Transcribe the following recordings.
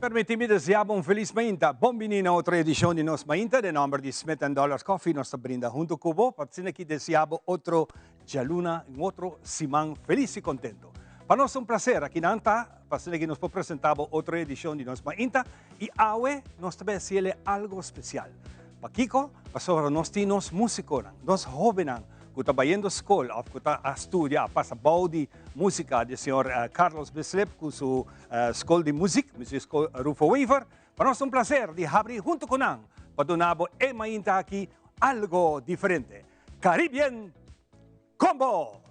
permitimi desear feliz mainta. Bombini na outra edição de Nos Mainta, de nome de Smith & Dollars Coffee, nós brinda junto com você, para que deseamos outro Jaluna, outro Simão feliz e contento. Para nós é um prazer aqui na Anta, para que nos apresentamos outra edição de Nos Mainta, e hoje nós também temos algo especial. Para Kiko, para nós temos músicos, nós jovens, que estão indo à escola, que estão a estudar, para a de música do senhor Carlos Beslep, com sua escola de música, Escola Rufo Weaver. Para nós é um prazer de abrir junto com nós, para donar e mainta aqui algo diferente. Caribbean Combo!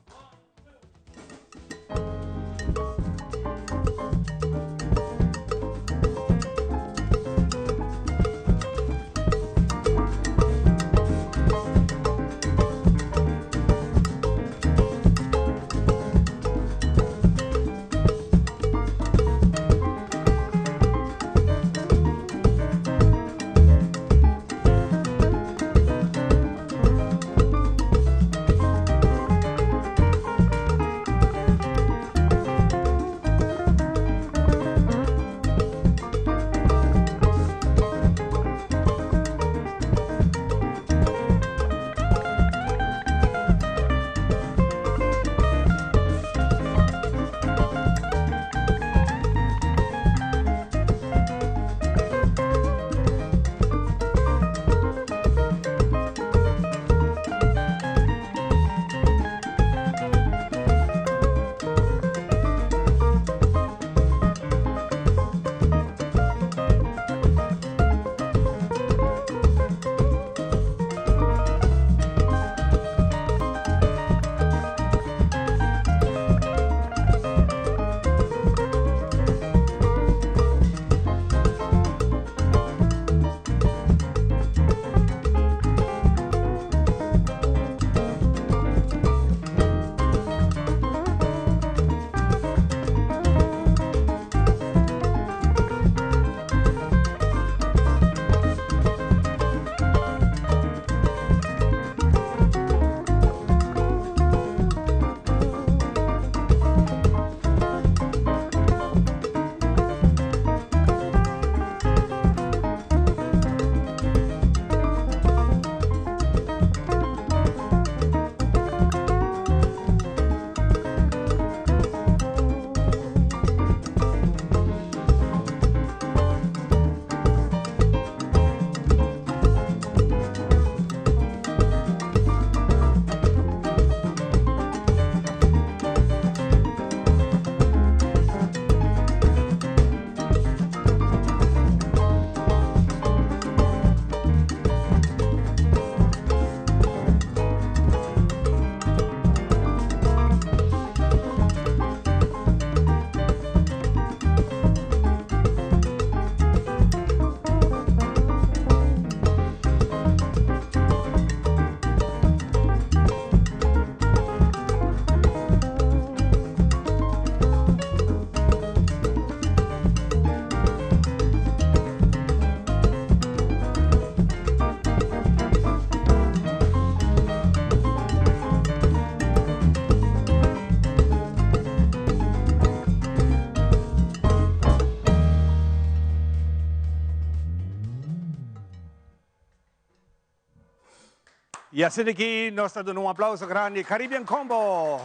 E assim aqui, nós estamos dando aplauso grande. Caribbean Combo,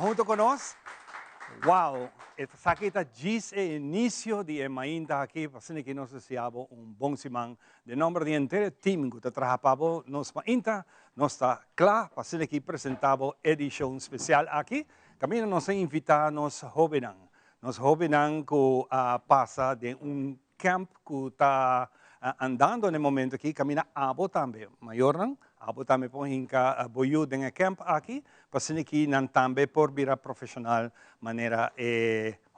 junto com nós. Uau! Essa aqui está diz o início de Emainta aqui, assim que nós desejamos bom semana. De nome de inteiro time que está trabalhando nos Emainta, nós está claro, assim que apresentamos edição especial aqui. Também nós invitamos jovens. Nós jovens que passa de camp que está andando no momento aqui, camina abo também. Maior não? Abo também por hinka boiu dengan camp aqui, pasini que nan também por virar profissional maneira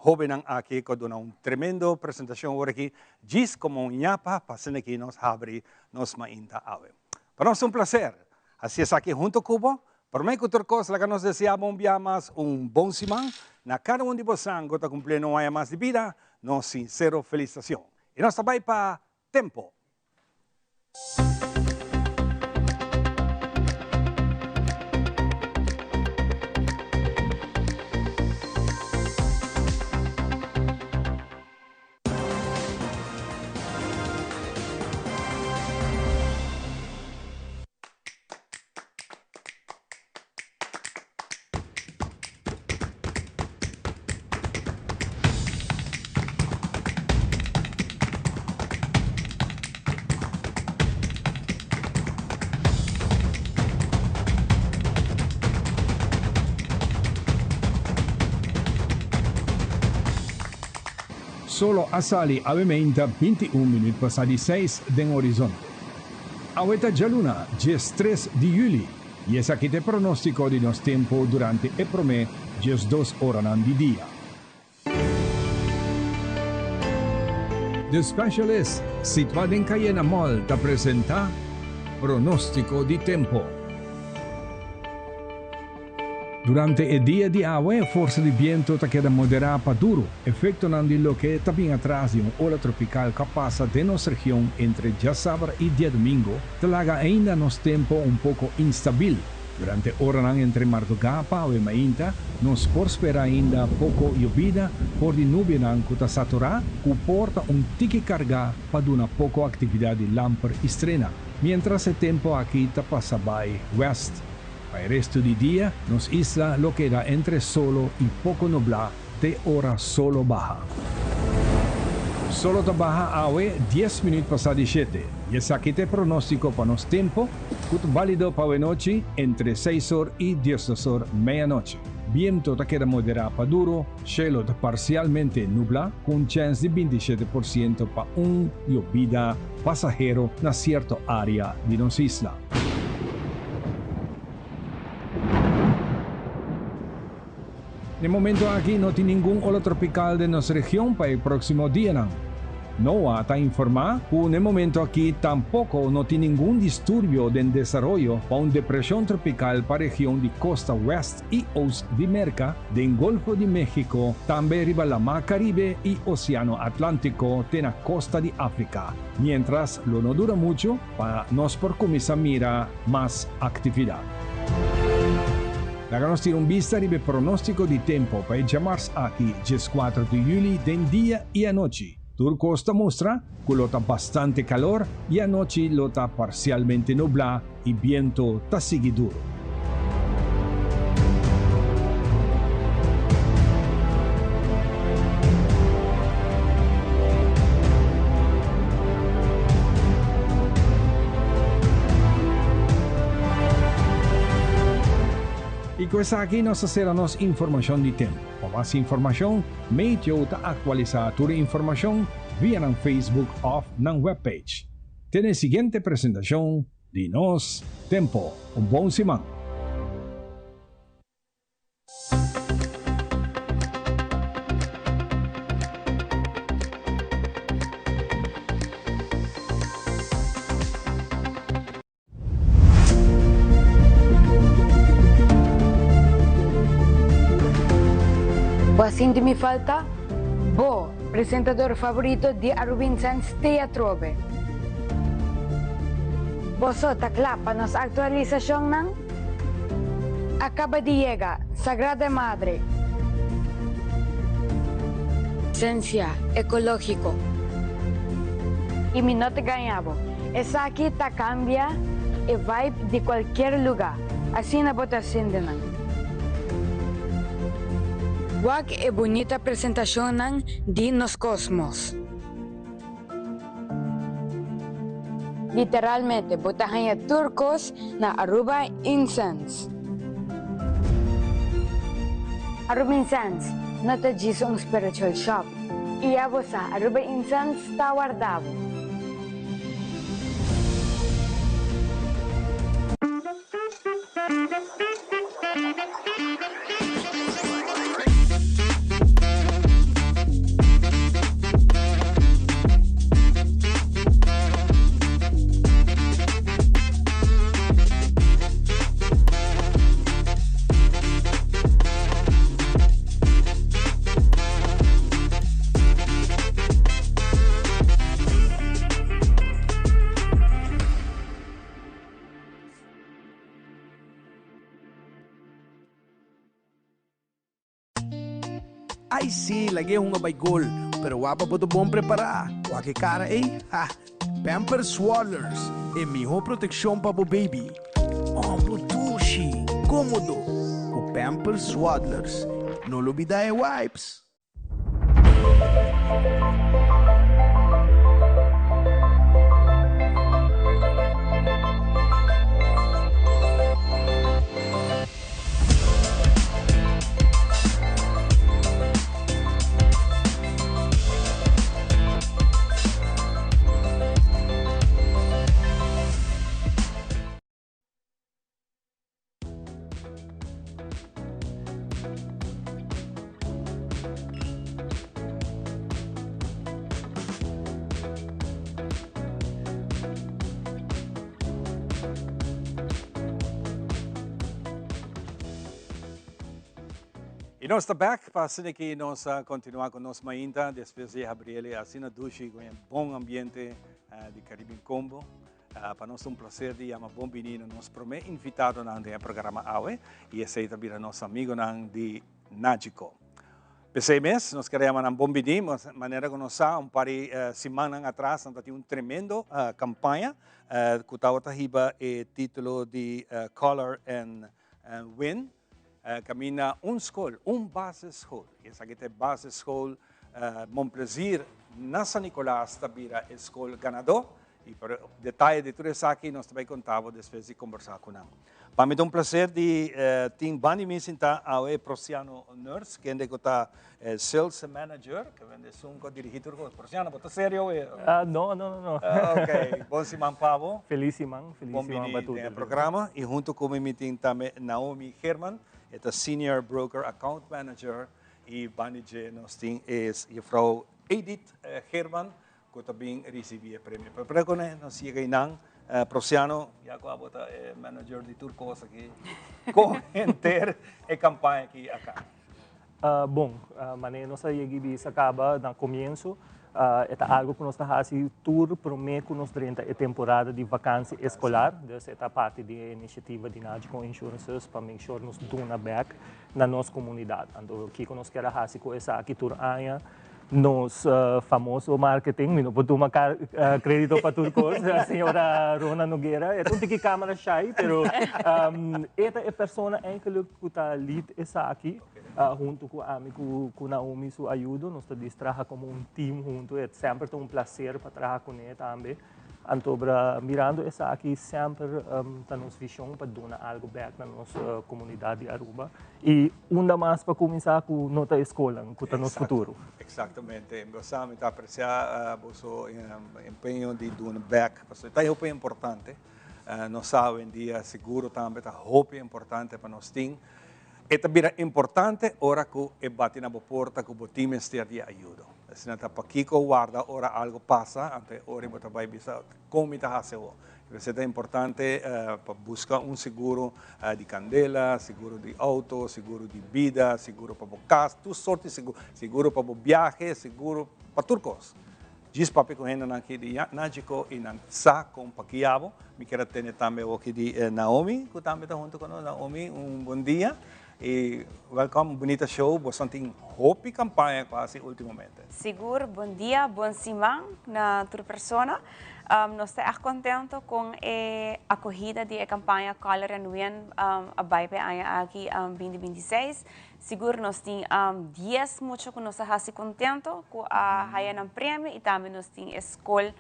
jovem aqui que dona tremendo apresentação agora aqui, diz como nhapa pasini que nos abre nos mainta ave. Para nós é prazer. Assim é aqui junto com para mim outra coisa que nós desejamos mais bom semana, na cada de vocês que está cumprindo um ano mais de vida, nos sincero felicitação. E nós também para tempo. solo asali avementa 21 minutos pasadi 6 den horizonte. Aweta jaluna, dias 3 de julho, e esse aqui é pronóstico de nosso tempo durante e promê dias 2 horas de dia. The Specialist, situado em Cayena Mall, te apresenta pronóstico de tempo. Durante el día de hoy, fuerza de viento te queda moderada para duro, efectuando lo que también atrás de una ola tropical que pasa de nuestra región entre ya sábado y día domingo, te laga ainda nos tempo un poco instabil. Durante horas entre madrugada e mainta, nos espera ainda pouco llovida por de nuvem que está saturada, que porta tique carga para uma pouco atividade lámpara estrena, mientras el tempo aqui te passa by west. Para el resto del día, nos isla lo queda entre solo y poco nublado de hora solo baja. Solo te baja a 10 minutos pasadi 7. Y es aquí te pronóstico para nos tiempo, que es válido para la noche entre 6 horas y 10 horas medianoche. Viento te queda moderado para duro, cielo parcialmente nublado, con chance de 27% para llovida pasajero en cierta área de nuestra isla. De momento aquí no tiene ningún ola tropical de nuestra región para el próximo día. NOAA está informada que en el momento aquí tampoco no tiene ningún disturbio de desarrollo para una depresión tropical para la región de costa oeste y oeste de América, del Golfo de México, también arriba la Mar Caribe y Océano Atlántico de la costa de África, mientras lo no dura mucho para nos por comenzar a mirar más actividad. Hagamos un vista del pronóstico de tiempo para llamarse aquí 4 de julio del día y anoche. Tur costa muestra que lo está bastante calor y anoche lo está parcialmente nublado y viento está sigue duro. Y pues aquí nos hacemos información de tiempo. Para más información, me ayuda a actualizar tu información vía en Facebook o en la webpage. Tiene siguiente presentación de nos tempo. Un buen semana. Sinto me falta, Bo, presentador favorito de Robinson's Teatrobe. Boso taklapa nos actualización ng acaba de llegar Sagrada Madre. Esencia ecológico. Y mi nota ganhavo. Esa aquí ta cambia el vibe de cualquier lugar. Así na votación de nang. Wag e bonita presentación ng Dinos Cosmos. Literalmente, botahan turcos na Aruba Incense. Aruba Incense, nota disso spiritual shop. Iabo sa Aruba Incense Tower Davao. Ai sim, lagi hunga bay gol, pero wapa po bom preparar. Waki cara ha, Pampers Swaddlers, e miho proteção para o baby. Tushi, cômodo. O Pampers Swaddlers, não olvida wipes. E nós estamos back para que nós continuar com nós ainda, depois de abrir assim na ducha com um bom ambiente de Caribbean Combo. Para nós é um prazer de chamar bom menino, nós primeiro invitado no programa AWE e esse é também nosso amigo de Nagico. Esse mês nós queremos um bom menino, de maneira que nós sabemos, um par de semanas atrás, nós tivemos uma tremenda campanha que estava o título de Color and Win. Camina escola, base school. Essa aqui é base school, Montplaisir, na San Nicolás, tabira escola ganador. E para detalhe de tudo isso aqui, nós também contamos depois de conversar com ele. Para mim é um prazer de ter Bani Misinta ao Prociano Nurse, que é o Sales Manager, que é um dirigidor. Prociano, você sério? Não. Ok, bom semana, Pavo. Feliz semana para tudo. Bom programa. E junto com mim tem também Naomi Herman, é Senior Broker Account Manager. E Bani nós temos a Frau Edith Herman, que também recebeu o prêmio. Para que nós chegamos Prociano, já que é manager de Turcos aqui, com enter a campanha aqui acá. Bom, maneira nossa equipe acaba no começo, é algo que nós está fazendo tour para que nós durante a temporada de vacância escolar, dessa é parte da iniciativa de Nagico Insurances para make sure nós dona back na nossa comunidade. Então, o que nós queremos fazer com essa aqui tour aia nos famoso marketing, não vou tomar crédito para Turcos, a senhora Rona Nogueira, é tudo que câmera shy, pero esta é a pessoa que está lead essa aqui, junto com o amigo com Naomi, sua ajuda, nós trabalhamos como um time junto, é sempre um prazer para trabalhar com ele também. Então, mirando essa aqui, sempre temos visão para dar algo back na nossa comunidade de Aruba. E ainda mais para começar com nossa escola, com o nosso futuro. Exatamente. Gostamos de apreciar o seu empenho de dar back. Isso é importante. Nós sabemos dia seguro também, é importante para nós. É também importante hora que bate na porta que o time esteja de ajuda. Se não está para aqui que guarda, hora algo passa, ante hora você vai ver como está fazendo. Isso é importante para buscar seguro de candela, seguro de auto, seguro de vida, seguro para o casa, todas sortes de seguro. Seguro para o viagem, seguro para Turcos. Diz papi com ele aqui de Nagico e na sa com Paquiabo. Me quero ter também aqui de Naomi, que também está junto com nós. Naomi, bom dia. E welcome, bonita show, bastante hope campanha quase ultimamente. Seguro, bom dia, bom semana na tua persona. Nós estamos contentos com a acolhida da campanha Color and Win a Baipe aqui em 2026. Seguro, nós temos 10 muito que nós estamos contentos com a raia prêmio e também nós temos escola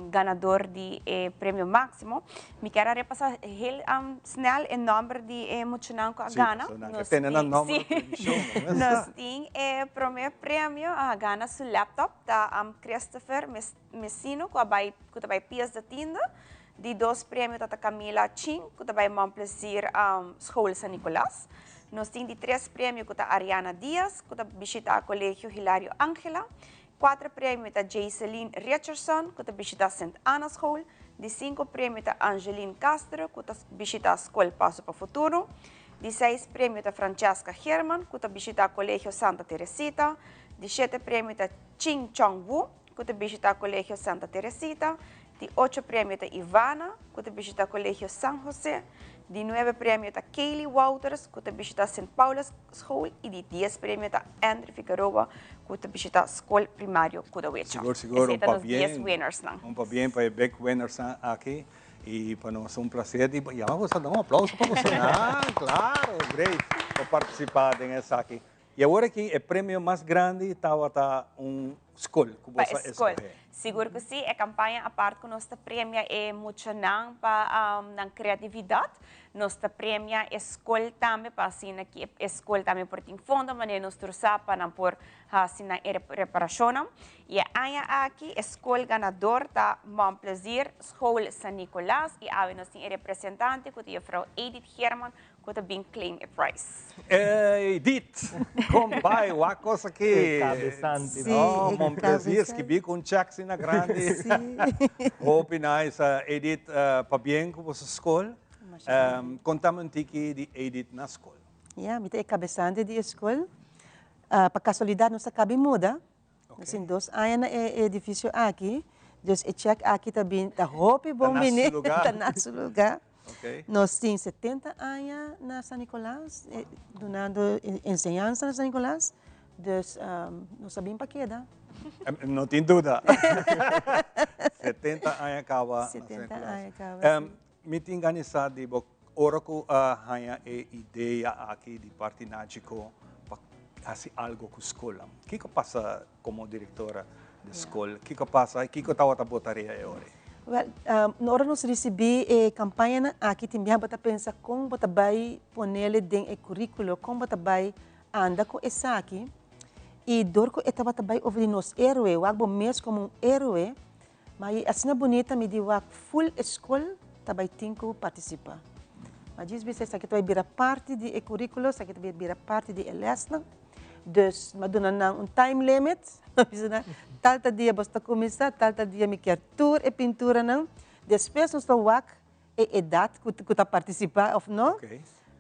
ganador de prêmio máximo. Me quero repassar snel o nome de Muchinanco a Ghana. Nós temos o primeiro prêmio a Ghana seu laptop da Christopher Messino, que vai pias da tinda. De 2 prêmios da Camila Ching, que vai Montplaisir School San Nicolás. Nós temos de 3 prêmios da Ariana Diaz, que vai visitar o Colégio Hilário Ángela. 4 prêmios da Jayceline Richardson, que visita St. Anna School. De 5 prêmios da Angeline Castro, que visita a Escola Passo para o Futuro. De 6 prêmios da Francesca Herman, que visita o Colégio Santa Teresita. De 7 prêmios da Ching Chong Wu, que visita o Colégio Santa Teresita. De 8 prêmios da Ivana, que visita o Colégio San José. De 9 prêmios da Kaylee Wouters, que visita St. Paul's School. E de 10 prêmios da Andrew Figueroa, que visita a Escola Primário Kudawecha. Seguro, para os 10 winners. Bem para os big winners aqui. E para nós é um prazer. E vamos dar um aplauso para você. Claro, great, por participar nessa aqui. E agora que o prêmio mais grande estava escola que você escolhe. Seguro que sim, a campanha a parte que nós premia é muito não para a criatividade, nós premia a escola também para assim que a escola também por tem fundo, mas nós torçamos para por assim na reparação. E aqui a escola ganador da Montplaisir School San Nicolás e a nós tem representante que é a Frau Edith Herman, que também claim a prize. Edith, como vai? Uma coisa que cabeçante, não? Montplaisir, que vi com checks na grande. Hope nice, Edith, para bem com a escola. Contamos um pouquinho de Edith na escola. Ja, mita é cabeçante de escola. Para casualidade, nossa cabe muda. Assim, 2 anos na edifício aqui. Dus eu check aqui também, tá roupa bom menino, tá nosso lugar. Okay. Nós temos 70 anos na São Nicolás, dando ensinança na São Nicolás. Dus nós sabemos para que dá. Não tem dúvida. 70 anos acaba. 70 anos acaba. Me tem organizado de ora que a ideia aqui de parte náutico para fazer algo com a escola. O que passa como diretora da escola? O que passa? O que está a botaria agora? Well, na hora nós recebemos a campanha aqui também para pensar como você vai pôr dentro do currículo, como você vai andar com essa aqui. E dorco estava também ouvir nos herói, o algo mesmo como herói, mas assim é bonita me diz full escola também tem que participar. Mas diz você que vai virar parte do currículo, que vai virar parte da lesson. Dus, mas dona time limit, tal dia basta começar, tal dia me quer tour e pintura não. Depois nós estamos a idade que está participar ou não.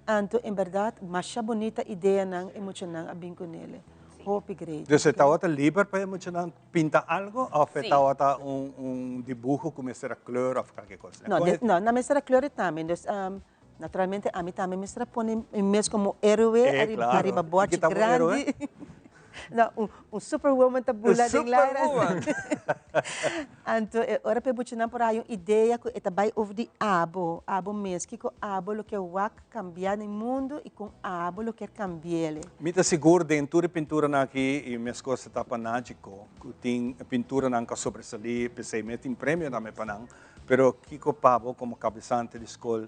Então, em verdade, mais bonita ideia não emocional a bem com ele. Hope great. Dus het está livre para emocionar pintar algo ou está dibujo com mistura cor ou qualquer coisa? Não, na mistura cor também. Dus, naturalmente, a mim também mistura põe mesmo como herói, arriba bote grande. Não, superwoman tá bula de lá. Então, ora para emocionar por aí uma ideia que está bem over de abo mesmo, que o abo lo que wak cambiar no mundo e com abo lo que cambiar. Me está seguro dentro de pintura aqui e minhas coisas está panático, tem pintura não que sobressalir, pensei me tem prêmio na me panang, pero Kiko Pabo como cabeçante de escola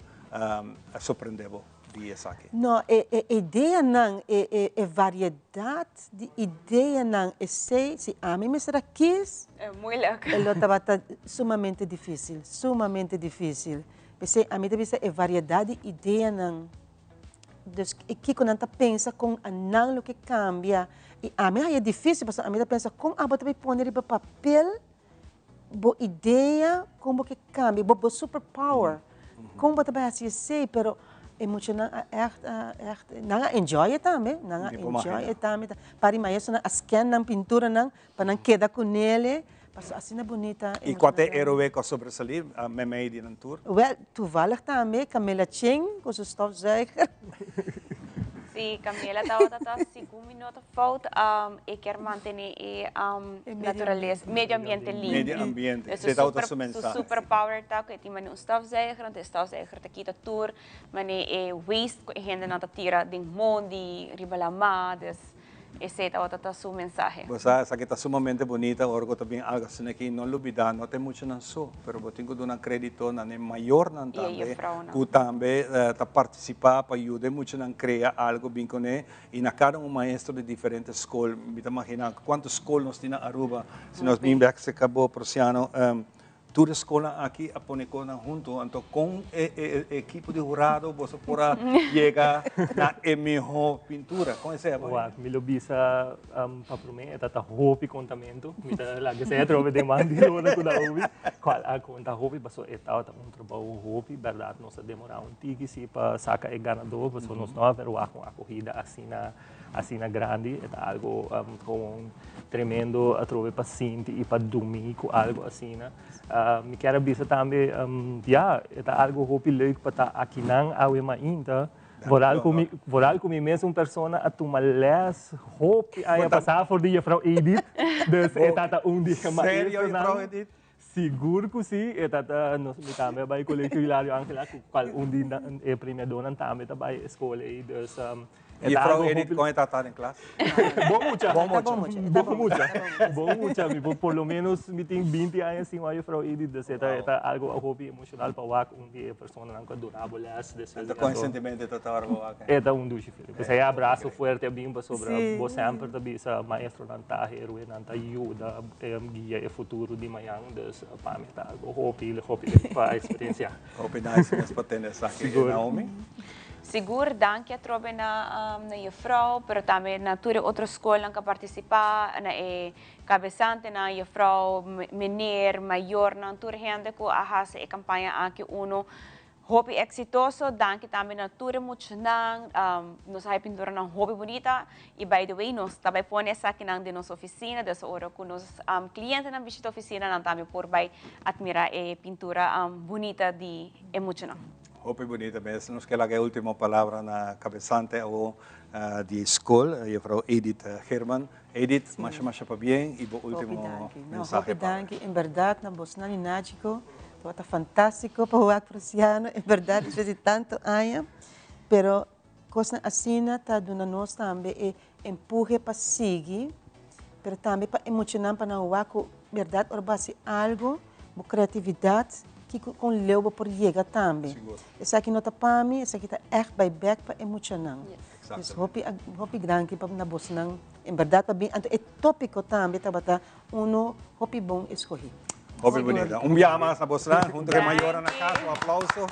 surpreendeu dias aqui. Não, ideia não é variedade de ideia não é se a mim me será quis. É muito legal. Ela estava sumamente difícil. Pensei a mim deve ser variedade de ideia não. Dus que quando a pensa com a não o que cambia e a mim é difícil, porque a mim pensa como a botar pôr no papel, boa ideia como que cambia, boa superpower. Como botar vai assim sei, pero emocional echt não enjoy também, não enjoy também. Para mais isso na scan na pintura não, para não quedar com ele, assim é bonita. E qual é herói que sobressalir a meme de tour? Well, toevallig também Camila Ching, com seu stofzuiger. Sim, Camila está 5 minutos falta e quer manter a natureza, meio ambiente limpo. Meio ambiente, você está a sua mensagem. Superpower está que tem um stofzuiger, então stofzuiger está aqui da tour, mas é waste que a gente não tira de mundo, ribalama, essa é a sua mensagem. Essa que está sumamente bonita, orgo também algo assim que não olvidar, não tem muito não só, pero eu tenho que dar crédito na maior não também, que também está participar para ajudar muito a criar algo bem com ele e na cada maestro de diferentes escolas, me imagina quantas escolas nós temos na Aruba, se nós vimos que se acabou por esse ano. Toda escola aqui a poner junto, então com o equipo de jurado você pode chegar na melhor pintura. Como é isso? Me lo bisa para mim é tata roupa contamento, me tá lá que se trove de mandi lona com da ubi, qual a conta roupa, passo etau tá trabalho roupa, verdade nós demorar tiki se para sacar o ganador, passo nós não haver uma corrida assim na grande, é algo com tremendo a trove paciente e para domingo algo assim me quero bisa também é algo roupa leuk para aqui não awe ainda vooral com mesmo persona a tomar les roupa a passar por dia Frau Edith dus é tata dia mais sério Frau Edith seguro que sim é tata nós me também vai colégio Hilário Angela qual dia é primeira dona também vai escola e dus e Frau Edith como está em classe? Bom mucha, por lo menos me tem 20 anos sem a Frau Edith, dus é algo a hobby emocional para wak dia persona não que durável é então com sentimento total wak é dos filhos você abraço forte bem para sobre você sempre também sa maestro nanta hero nanta ajuda guia e futuro de manhã dus para mim tá algo hobby para experiência hobby nice mas para ter essa aqui Naomi. Seguro, dank je trobe na juffrouw, pero também na outra escola que participar, na cabeçante na juffrouw, meneer, maior, na tour gente que a hace a campanha aqui uno hobby exitoso, danke também na tua emocional, nós aí pintura na hobby bonita, e by the way, nós também põe essa aqui na nossa oficina, dessa hora com os clientes na visita oficina, nós também por vai admirar a pintura bonita de emocional. Hobby bonita mesmo, nós queremos a última palavra na cabeçante ou de escola, a Frau Edith Herman. Edith, mas para bem e o último mensaje. Danke, em verdade, na Bosna e Nático, está fantástico para o Prusiano, em verdade, desde tanto anos, pero coisa assim está dando nós também empurre para seguir, pero também para emocionar para o Waco, verdade, ou base algo, com criatividade, que com leu por chegar também. Essa aqui não está para mim, essa aqui está echt bij back para emocionar. Dus hopi grande para na Bosna, em verdade, para bem, é tópico também, tá hopi bom escolher. Hopi bonita. Dia mais na Bosna, junto com a maior na casa, aplauso.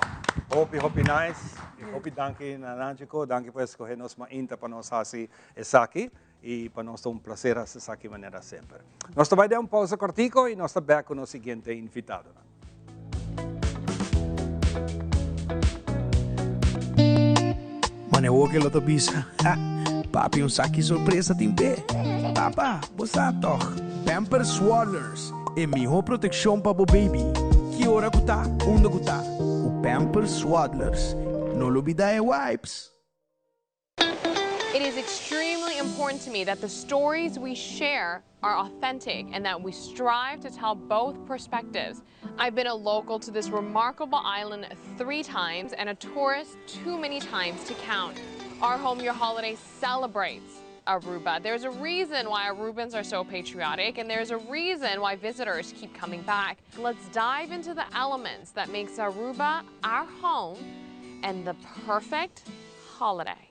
Hopi nice. Hopi danke na Nático, danke por escolher nos mainta para nós assim essa aqui. E para nós é prazer essa aqui maneira sempre. Nós vamos dar pausa cortico e nós estamos back com o seguinte invitado. Manewo que lo bisa. Papi, saque surpresa timbe. Papa, bosa toch. Pampers Swaddlers. E miho proteção para o baby. Que hora guta? Onde guta? O Pampers Swaddlers. No lo olvida wipes. It is extremely important to me that the stories we share are authentic and that we strive to tell both perspectives. I've been a local to this remarkable island 3 times and a tourist too many times to count. Our Home Your Holiday celebrates Aruba. There's a reason why Arubans are so patriotic, and there's a reason why visitors keep coming back. Let's dive into the elements that makes Aruba our home and the perfect holiday.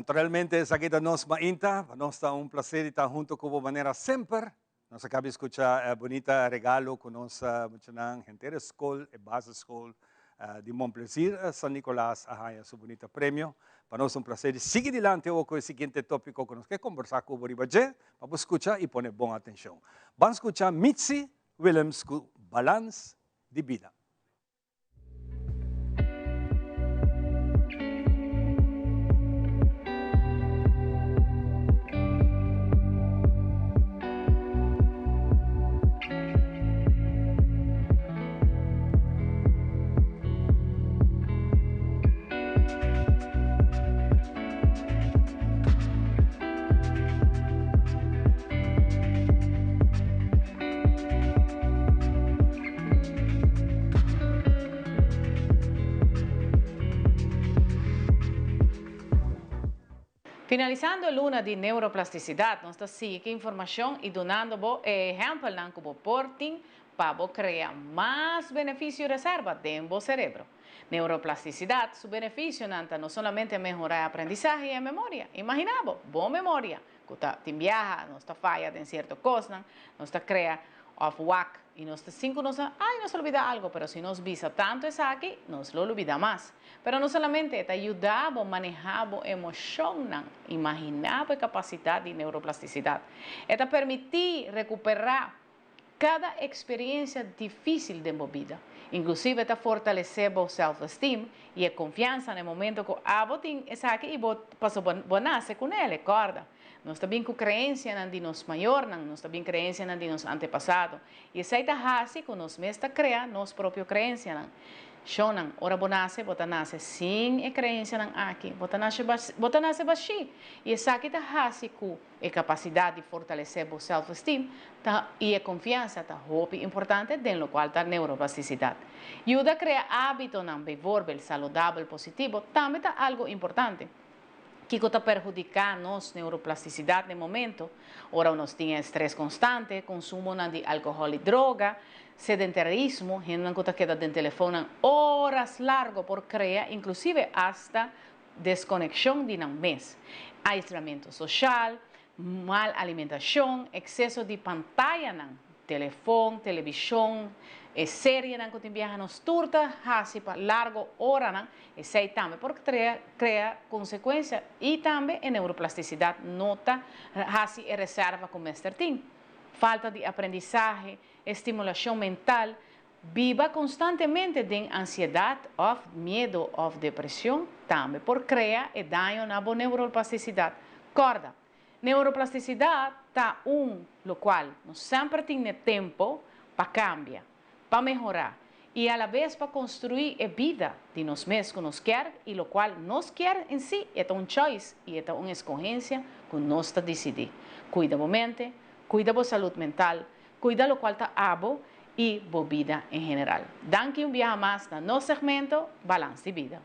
Naturalmente, essa aqui nos mainta, para nós está prazer estar junto com a maneira sempre. Nós acabamos de escutar a bonita regalo com nossa gente da escola e base escola de Montplaisir, San Nicolás, a seu bonito prêmio. Para nós prazer seguir adiante com o seguinte tópico que nós queremos conversar com o Boribaje, para escutar e poner boa atenção. Vamos escutar Mitzi Williams com Balance de Vida. Finalizando el luna de neuroplasticidad, nos da sigue información y donando ejemplo en como porting para crear más beneficio y reserva de en cerebro. Neuroplasticidad, su beneficio nanta no solamente mejorar aprendizaje y memoria. Imaginamos, boa memoria, que te viaja, no está falla en cierto cosa, no está crea off whack y nos cinco nos olvida algo, pero si nos visa tanto es aquí, nos lo olvida más. Pero no solamente te ayuda a manejar emoción, imaginar capacidad de neuroplasticidad. Te permite recuperar cada experiencia difícil de vida. Inclusive te fortalece el self-esteem y la confianza en el momento que abotin es aquí y vos pasó bonace con él, recuerda. No está bien con creencia en nos mayor, no está bien creencia en nos antepasado. Y esa es así que nos mesta crea nos propio creencia. Shonan, ora bonace, botanase sin creencia aquí, botanase baixi. E essa aqui tá hasi com a capacidade de fortalecer o self-esteem e a confiança tá muito importante, dentro do qual tá neuroplasticidade. Ajuda a criar hábito não verbal, saudável, positivo, também tá algo importante. Que está perjudicando nossa neuroplasticidade no momento. Ora, nós temos estresse constante, consumo de álcool e droga, sedentarismo, gente que queda no telefone horas largo por crear, inclusive hasta desconexión de un mes. Aislamiento social, mal alimentación, exceso de pantalla, teléfono, televisión, serie que te viajan nos turta, así para largo hora, ese también porque crea consecuencias y también en neuroplasticidad nota, así reserva con Mr. Team. Falta de aprendizaje, estimulación mental, viva constantemente de ansiedad, o miedo o depresión, también por crear el daño a la neuroplasticidad. Corda, neuroplasticidad está lo cual no siempre tiene tiempo para cambiar, para mejorar y a la vez para construir la vida de nos mesmos que nos quiere y lo cual nos quiere en sí es un choice y es una escogencia que nos está decidir. Cuida la mente, cuida la salud mental, cuida lo cual está abo y la vida en general. Dan que un viaje más en nuestro segmento Balance de Vida.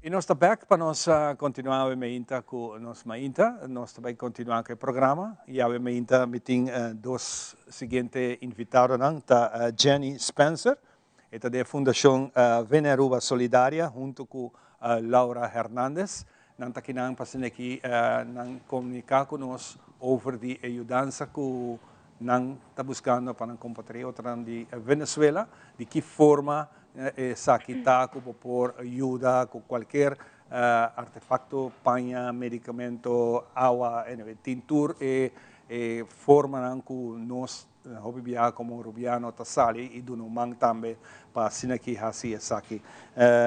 E nós estamos back para nós continuar com nós nós também continuar com o programa e a tem dois seguintes invitados, tá Jenny Spencer, esta da Fundação Veneruba Solidária, junto com Laura Hernandes, nós aqui nós passando aqui comunicar com nós over de ajudança que nós está buscando para compatriotas de Venezuela, de que forma saquita como por ayuda con cualquier artefacto, paña, medicamento, agua, tintura, forma que nos viajar como rubiano tasali y dunuman también para sinaki hasi saki.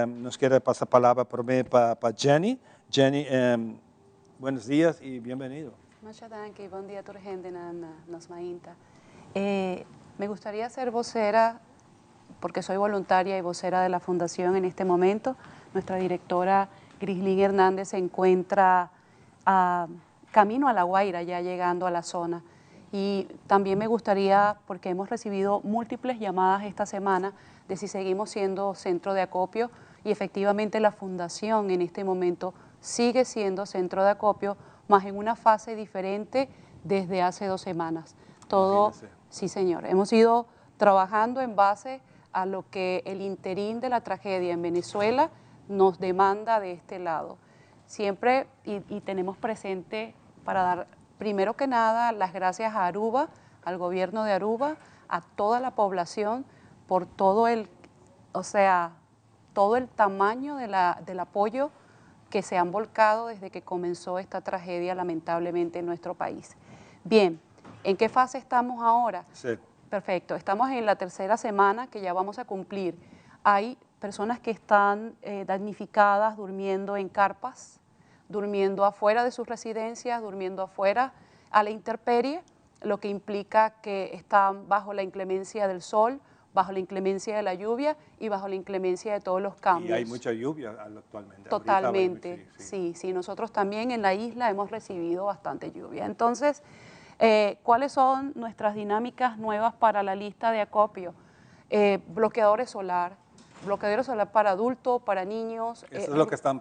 Nos quiere pasar palabra por mí para Jenny. Jenny, buenos días y bienvenido. Muchas gracias, buen día a toda la gente nos mainta. Me gustaría ser vocera porque soy voluntaria y vocera de la Fundación en este momento. Nuestra directora Grislin Hernández se encuentra camino a La Guaira, ya llegando a la zona. Y también me gustaría, porque hemos recibido múltiples llamadas esta semana de si seguimos siendo centro de acopio, y efectivamente la Fundación en este momento sigue siendo centro de acopio, más en una fase diferente desde hace 2 semanas. Todo, sí señor, hemos ido trabajando en base a lo que el interín de la tragedia en Venezuela nos demanda de este lado. Siempre, y tenemos presente para dar, primero que nada, las gracias a Aruba, al gobierno de Aruba, a toda la población, por todo el tamaño del apoyo que se han volcado desde que comenzó esta tragedia, lamentablemente, en nuestro país. Bien, ¿en qué fase estamos ahora? Sí. Perfecto, estamos en la 3ª semana que ya vamos a cumplir. Hay personas que están damnificadas durmiendo en carpas, durmiendo afuera de sus residencias, durmiendo afuera a la intemperie. lo que implica que están bajo la inclemencia del sol, bajo la inclemencia de la lluvia y bajo la inclemencia de todos los cambios. Y hay mucha lluvia actualmente. Totalmente, sí. Nosotros también en la isla hemos recibido bastante lluvia. Entonces, ¿cuáles son nuestras dinámicas nuevas para la lista de acopio? Bloqueadores solar para adultos, para niños. Eso es lo que está en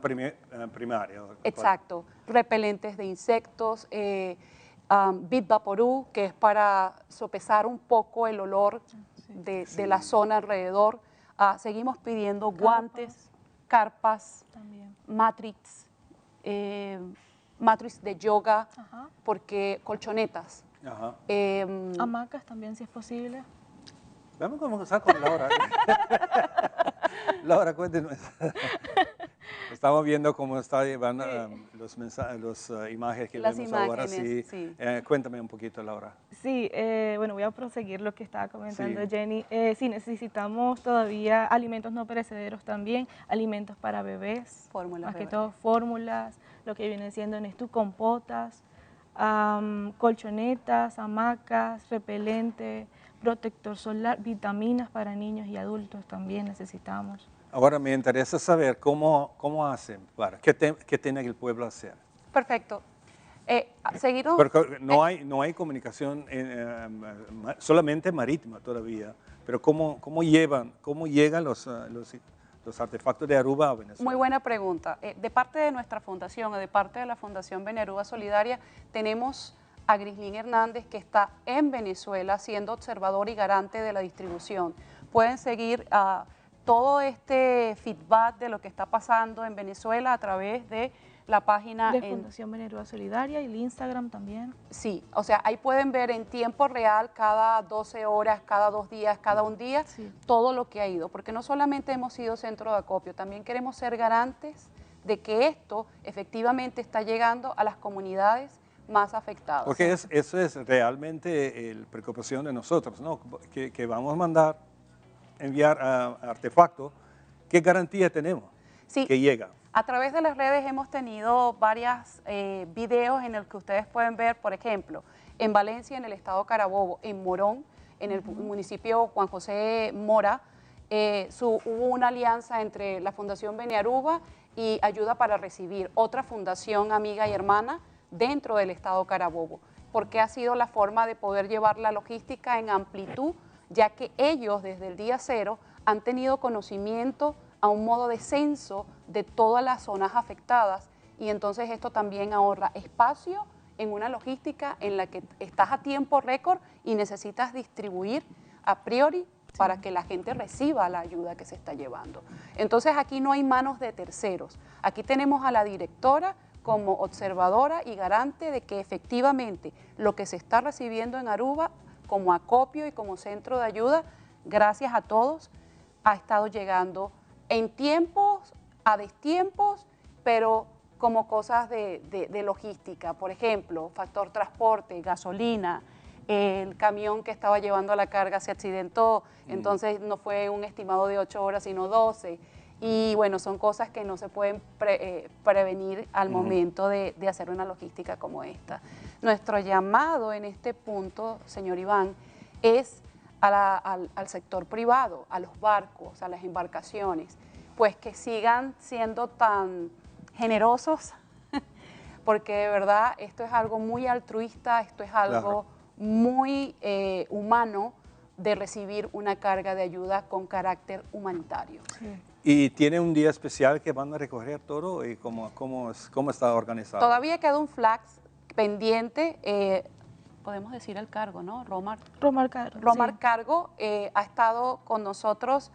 primario. Exacto, repelentes de insectos, Bit Vaporú, que es para sopesar un poco el olor de la zona alrededor. Seguimos pidiendo guantes, carpas, Matrix, Matrix de yoga, porque colchonetas. Hamacas también, si es posible. Vamos a comenzar con Laura. Laura, cuéntenos. Estamos viendo cómo está llevando los mensajes, las imágenes que vemos ahora. Sí. Cuéntame un poquito, Laura. Sí, bueno, voy a proseguir lo que estaba comentando Jenny. Sí, necesitamos todavía alimentos no perecederos también, alimentos para bebés, más que todo fórmulas, lo que viene siendo compotas, colchonetas, hamacas, repelente, protector solar, vitaminas para niños y adultos también necesitamos. Ahora me interesa saber cómo hacen, qué tiene el pueblo hacer. Perfecto. Seguido. Porque no hay comunicación solamente marítima todavía, pero ¿cómo llegan los artefactos de Aruba a Venezuela? Muy buena pregunta. De parte de nuestra fundación o de parte de la Fundación Beniaruba Solidaria, tenemos a Grislin Hernández, que está en Venezuela siendo observador y garante de la distribución. Pueden seguir todo este feedback de lo que está pasando en Venezuela a través de la página de Fundación Beniaruba Solidaria y el Instagram también. Sí, o sea, ahí pueden ver en tiempo real cada 12 horas, cada 2 días, cada un día, todo lo que ha ido, porque no solamente hemos sido centro de acopio, también queremos ser garantes de que esto efectivamente está llegando a las comunidades más afectadas. Porque eso es realmente la preocupación de nosotros, ¿no? Que vamos a enviar artefactos. ¿Qué garantía tenemos que llega? A través de las redes hemos tenido varios videos en los que ustedes pueden ver, por ejemplo, en Valencia, en el estado Carabobo, en Morón, en el municipio Juan José Mora, hubo una alianza entre la Fundación Beniaruba y Ayuda para Recibir, otra fundación amiga y hermana dentro del estado Carabobo, porque ha sido la forma de poder llevar la logística en amplitud, ya que ellos desde el día cero han tenido conocimiento a un modo de censo de todas las zonas afectadas, y entonces esto también ahorra espacio en una logística en la que estás a tiempo récord y necesitas distribuir a priori para que la gente reciba la ayuda que se está llevando. Entonces aquí no hay manos de terceros, aquí tenemos a la directora como observadora y garante de que efectivamente lo que se está recibiendo en Aruba como acopio y como centro de ayuda, gracias a todos, ha estado llegando en tiempos, a destiempos, pero como cosas de logística. Por ejemplo, factor transporte, gasolina, el camión que estaba llevando la carga se accidentó, entonces no fue un estimado de 8 horas, sino 12. Y bueno, son cosas que no se pueden prevenir al momento de hacer una logística como esta. Nuestro llamado en este punto, señor Iván, es al sector privado, a los barcos, a las embarcaciones, pues que sigan siendo tan generosos, porque de verdad esto es algo muy altruista, esto es algo muy humano de recibir una carga de ayuda con carácter humanitario. ¿Y tiene un día especial que van a recoger todo? ¿Y cómo está organizado? Todavía queda un flax pendiente, podemos decir el cargo, ¿no? Romar Cargo. Romar Cargo ha estado con nosotros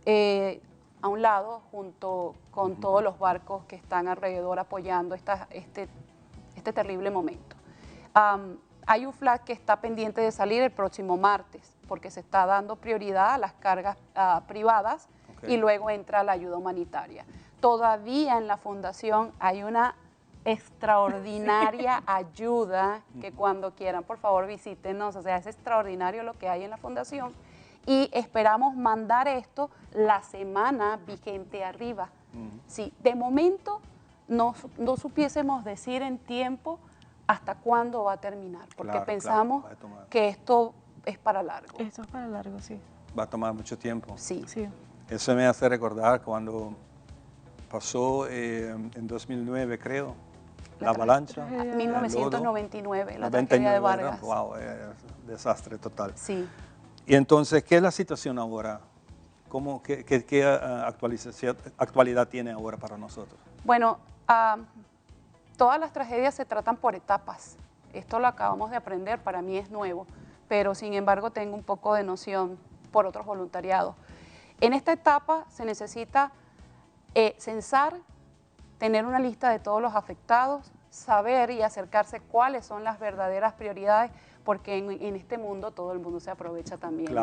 a un lado junto con todos los barcos que están alrededor apoyando este terrible momento. Hay un flax que está pendiente de salir el próximo martes porque se está dando prioridad a las cargas privadas y luego entra la ayuda humanitaria. Todavía en la fundación hay una extraordinaria ayuda que cuando quieran, por favor, visítenos. O sea, es extraordinario lo que hay en la fundación y esperamos mandar esto la semana vigente arriba. Sí, de momento no supiésemos decir en tiempo hasta cuándo va a terminar, porque Claro, pensamos que esto es para largo. Esto es para largo, sí. Va a tomar mucho tiempo. Sí. Eso me hace recordar cuando pasó en 2009, creo, la avalancha. 1999, la tragedia de Vargas. Wow, desastre total. Sí. Y entonces, ¿qué es la situación ahora? ¿Qué actualidad tiene ahora para nosotros? Bueno, todas las tragedias se tratan por etapas. Esto lo acabamos de aprender, para mí es nuevo, pero sin embargo tengo un poco de noción por otros voluntariados. En esta etapa se necesita censar, tener una lista de todos los afectados, saber y acercarse cuáles son las verdaderas prioridades, porque en este mundo todo el mundo se aprovecha también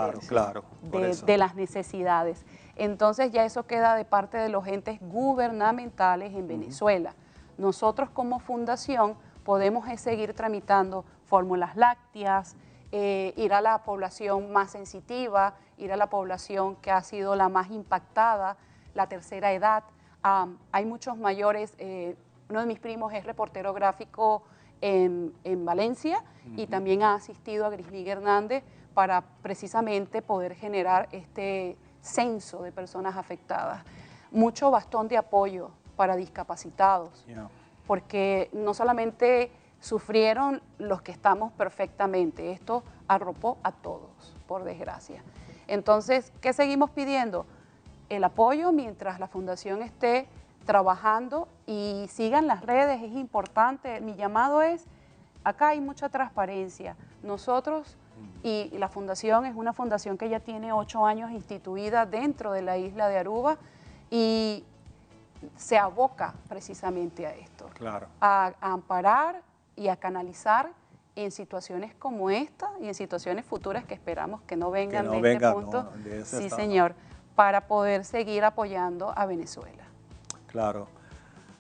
de las necesidades. Entonces ya eso queda de parte de los entes gubernamentales en Venezuela. Nosotros como fundación podemos seguir tramitando fórmulas lácteas, ir a la población más sensitiva, ir a la población que ha sido la más impactada, la tercera edad. Hay muchos mayores, uno de mis primos es reportero gráfico en Valencia y también ha asistido a Grisly Hernández para precisamente poder generar este censo de personas afectadas. Mucho bastón de apoyo para discapacitados, porque no solamente sufrieron los que estamos perfectamente, esto arropó a todos, por desgracia. Entonces, ¿qué seguimos pidiendo? El apoyo mientras la fundación esté trabajando y sigan las redes, es importante. Mi llamado es, acá hay mucha transparencia. Nosotros, y la fundación es una fundación que ya tiene 8 años instituida dentro de la isla de Aruba y se aboca precisamente a esto, a amparar y a canalizar en situaciones como esta y en situaciones futuras que esperamos que no vengan de este punto. Sí, señor, para poder seguir apoyando a Venezuela. Claro.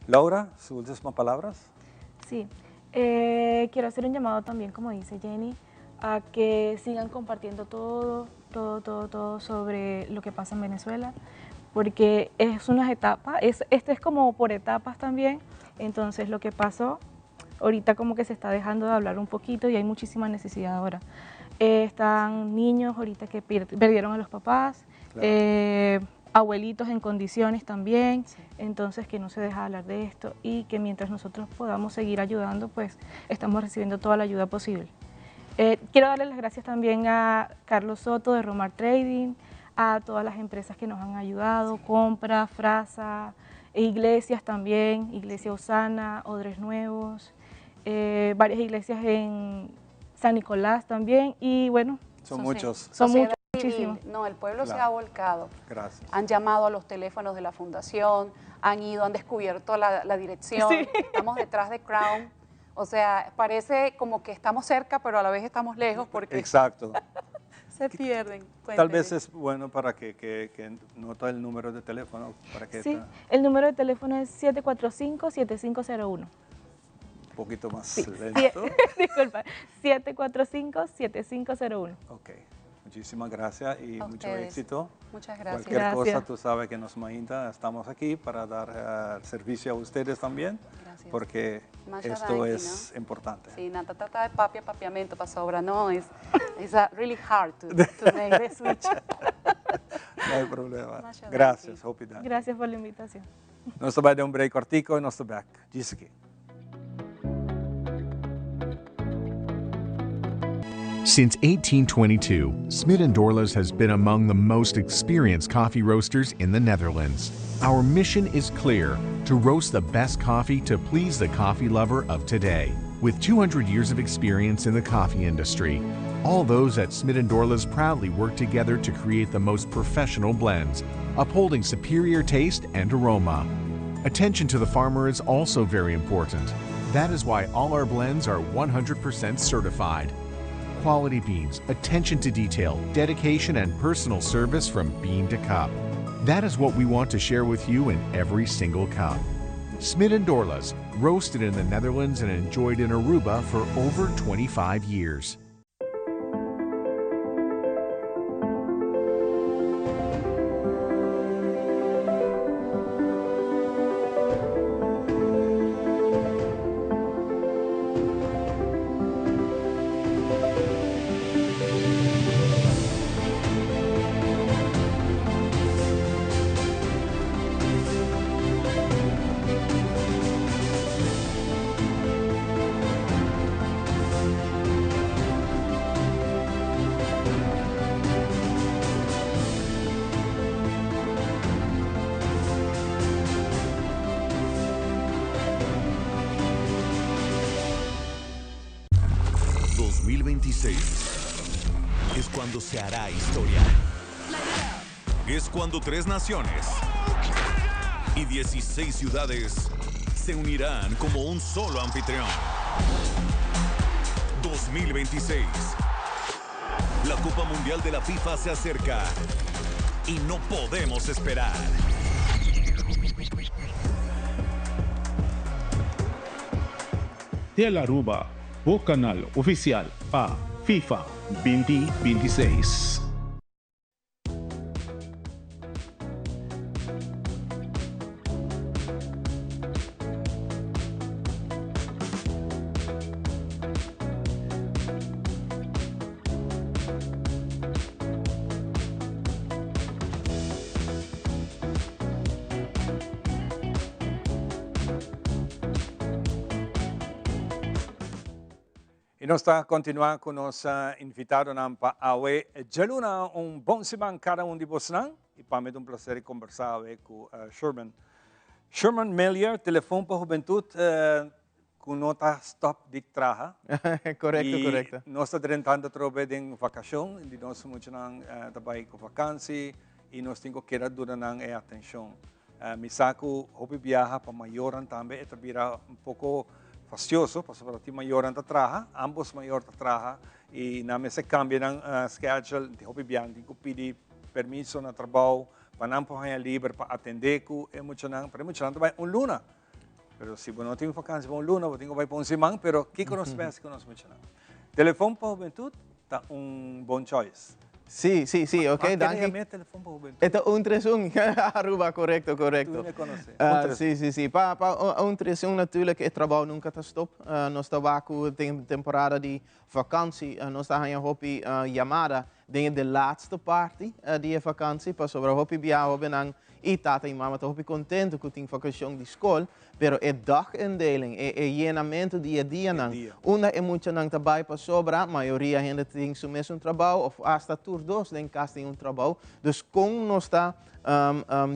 Laura, sus últimas palabras. Sí, quiero hacer un llamado también, como dice Jenny, a que sigan compartiendo todo sobre lo que pasa en Venezuela, porque es unas etapas, esto es como por etapas también. Entonces lo que pasó, ahorita como que se está dejando de hablar un poquito y hay muchísima necesidad ahora. Están niños ahorita que perdieron a los papás, abuelitos en condiciones también, entonces que no se deja hablar de esto y que mientras nosotros podamos seguir ayudando, pues estamos recibiendo toda la ayuda posible. Quiero darle las gracias también a Carlos Soto de Romar Trading, a todas las empresas que nos han ayudado, Compra, Frasa, iglesias también, Iglesia Osana, Odres Nuevos, varias iglesias en San Nicolás también y bueno. Son muchos. Son muchísimos. No, el pueblo se ha volcado. Gracias. Han llamado a los teléfonos de la fundación, han descubierto la dirección, estamos detrás de Crown. O sea, parece como que estamos cerca, pero a la vez estamos lejos porque exacto. se pierden. Tal vez es bueno para que nota el número de teléfono. Para que el número de teléfono es 745-7501. Un poquito más lento. Disculpa, 745-7501. Ok. Muchísimas gracias y mucho éxito. Muchas gracias. Cualquier cosa, tú sabes que nos Mahinta estamos aquí para dar servicio a ustedes también, porque esto es importante. Sí, nada trata de papiamento para sobra, no, it's really hard to make the switch. No hay problema. Gracias, Hope it done. Gracias por la invitación. Nos vai dar un break cortico y nos back. Dice aquí. Since 1822, Smit & Dorlas has been among the most experienced coffee roasters in the Netherlands. Our mission is clear: to roast the best coffee to please the coffee lover of today. With 200 years of experience in the coffee industry, all those at Smit & Dorlas proudly work together to create the most professional blends, upholding superior taste and aroma. Attention to the farmer is also very important. That is why all our blends are 100% certified. Quality beans, attention to detail, dedication, and personal service from bean to cup. That is what we want to share with you in every single cup. Smit & Dorlas, roasted in the Netherlands and enjoyed in Aruba for over 25 years. 2026 es cuando se hará historia. Es cuando 3 naciones y 16 ciudades se unirán como un solo anfitrión. 2026. La Copa Mundial de la FIFA se acerca y no podemos esperar. Tele Aruba, o canal oficial para FIFA 2026. E nós está continuando com nosso invitado para awe. Jaluna bom semana cada de vocês e para mim é prazer conversar com Sherman. Sherman Melier, telefone para a juventude, com nota stop de trabalho. Correto. Nós estamos tentando trabalhar em vacação, e nós estamos também com vacância e nós temos que dar durante a atenção. Me saco, hobby viaja para maior também, é virar pouco fastidioso, porque para ti maior anda trabalha, ambos maior trabalha e na mesa cambia ng schedule de hobby viaja, de pedir permiso na trabalho, para não poder livre para atender com emocional, para emocional também luna. Pero se não tem vacância para luna, vou ter que vai para semana, pero que conosco pesa que nós emocional. Telefone para a juventude tá bom choice. Sí, ok, danke. Ito 131, Aruba, correcto. Tu me conoces. Sí. Pa 131 natuurlijk, het trabalho nunca está stop. Nós trabalhamos em temporada de vakantie. Nós estamos hopi chamada de laatste parte de vakantie. Pas sobre hopi viaja nang e tata e mama estão contente com a vacação de escola, pero é dagindeling, é llenamento dia a dia nang. Una é muito nang trabalho para sobra, a maioria ainda tem seu mesmo trabalho, ou hasta turnos tem casa tem trabalho. Dus com nós está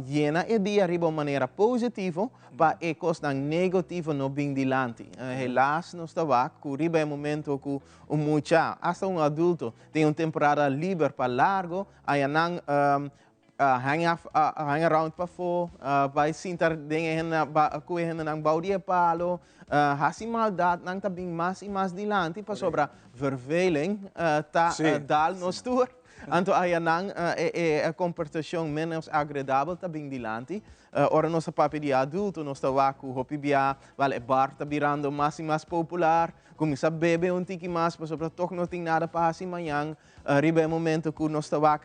llena e dia arriba de maneira positiva, para e coisa negativa no bem dilante. Helaas nós está com riba é momento com muito, hasta adulto tem temporada livre para largo, aí nang hang around pa fo, by sintar dingen kuhen ng baudia palo, hasi maldad nang tabing mas e mas dilante pa sobra verveling dal nos tour. Anto ayanang a comportação menos agradável tabing dilante. Ora nossa papi de adulto nos tawaku hopibia, vale bar tabirando mas e mas popular, começa a beber tiki mas pa sobra toch não tem nada para assim manhã. Riba momento que nós estamos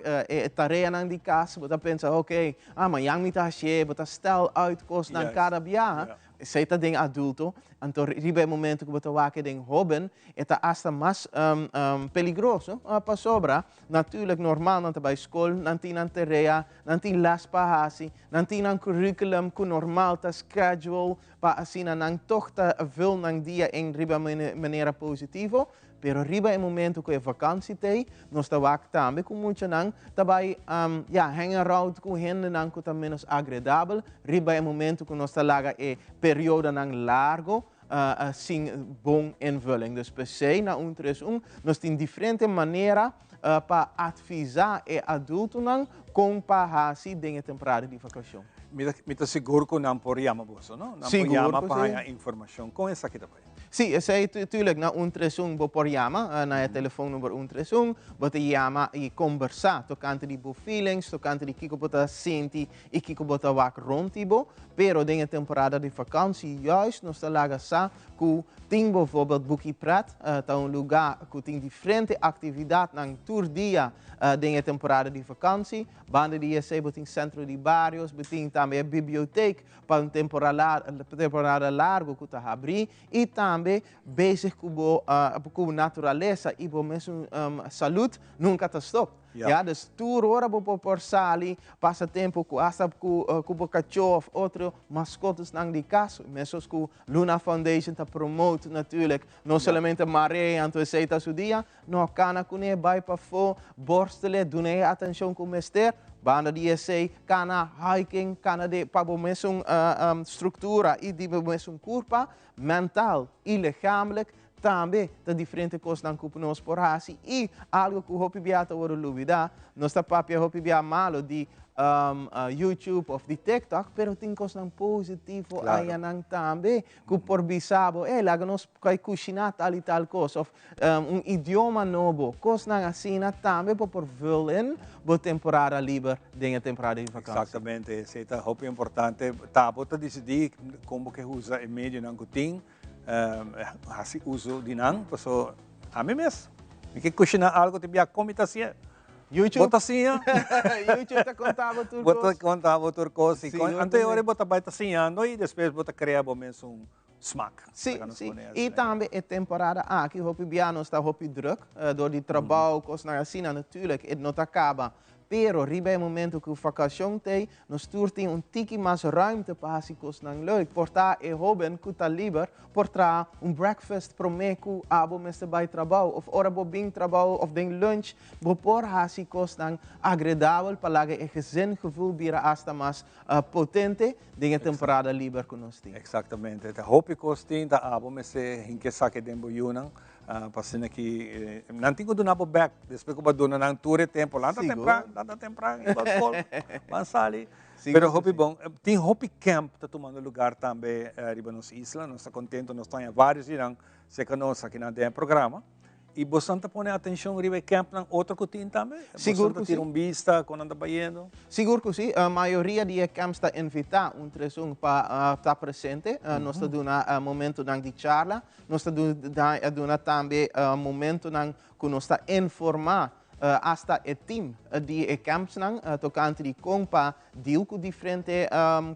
tarefa nang di casa, você pensa, ok, amanhã me tá cheio, você stel uitkost na cada viagem, você está ding adulto, então riba momento que você vai ding hobben, está hasta mais peligroso para sobra, natuurlijk normal não bij school, não tem tarefa, não tem las para assim, não tem curriculum que normal tá schedule para assim não toch tá vil nang dia em riba maneira positiva. Pero riba é momento que é vakantie tem, nós estamos também com muito nang, também hang around com gente nang que tá menos agradável. Riba é momento que nós estamos é período nang largo, assim bom invulling. Dus per se na 131, nós tem diferente maneira para advisar e adulto nang com para assim dengue temporada de vacação. Me tá seguro que não por chama você, não? Não por chama para a informação. Com essa aqui também. Sim, essa é natuurlijk na 131 por chama, na telefone número 131, você chama e conversar, tocante de feelings, tocante de que você sente e que você vai rontibo, pero dengue temporada de vakantie juist nós talaga sa que tem bijvoorbeeld Buki Prat, lugar que tem diferente atividade nang tour dia dengue temporada de vakantie, banda dia se tem centro de barrios, tem também a biblioteca para temporada larga que está abrir e também bezig com a natureza e com mesmo saúde nunca está stop. Ja, dus tour hora por sali, passa tempo com asa com cachorro, outro mascotes nang di casa, mesmo com Luna Foundation ta promote natuurlijk, não somente maré anto aceita su dia, no cana kune vai para fo, borstele, dune atenção com mester, banda di essay, cana hiking, cana de pabo mesmo estrutura e de mesmo curpa, mental e lichamelijk, também de diferentes coisas que nós por hasi e algo que o hopi biata ora lubida, nós tá papia hopi bia malo de YouTube of di TikTok, pero tem coisas positivo aí nang também que por bisabo, laga nós kai cucinar tal e tal coisa, of idioma novo, coisas assim também por vullen, boa temporada livre, denha temporada de vacancy. Exatamente, isso é muito importante. Tá, bota decidir como que usa e meio nang kuting, assim uso de nang, so a mim mesmo. Me que cucinar algo te bia comita assim. YouTube? Bota assim, YouTube te contava tudo. Bota contava tudo coisa. Ante hora bota baita assim, e depois bota criar mesmo smaak. Sim. E também é temporada aqui, hopi biano está hopi druk, door die trabalho, coisas assim, natuurlijk, het not acaba. Pero riba é momento que o vacação tem, nós tem tiki mais ruimte para as coisas não leuk. Portar é hoben que tá livre, portar breakfast pro meco, abo meste bij trabalho, of ora bo bing trabalho, of den lunch, bo por as coisas não agradável para laga é gezingevoel bira hasta mais potente, denha temporada livre que nós tem. Exatamente. Tá hopi costin, tá abo meste hinke sake dembo yunang. Pasin aqui, não tenho do nabo back, depois que eu vou na tour tempo, lá tá temprano, mas pero hopi bom, tem hopi camp tá tomando lugar também riba nos isla, nós está contento, nós estamos vários irão se conosco aqui na programa. E você está pondo atenção riba camp na outro coutinho também? Seguro que sim. Vista quando anda baiando? Seguro que sim. A maioria de camps está invitado para estar presente. Nós está dando momento de charla. Nós está dando também momento que nós está informar hasta o team de camps tocante de compa deal com diferente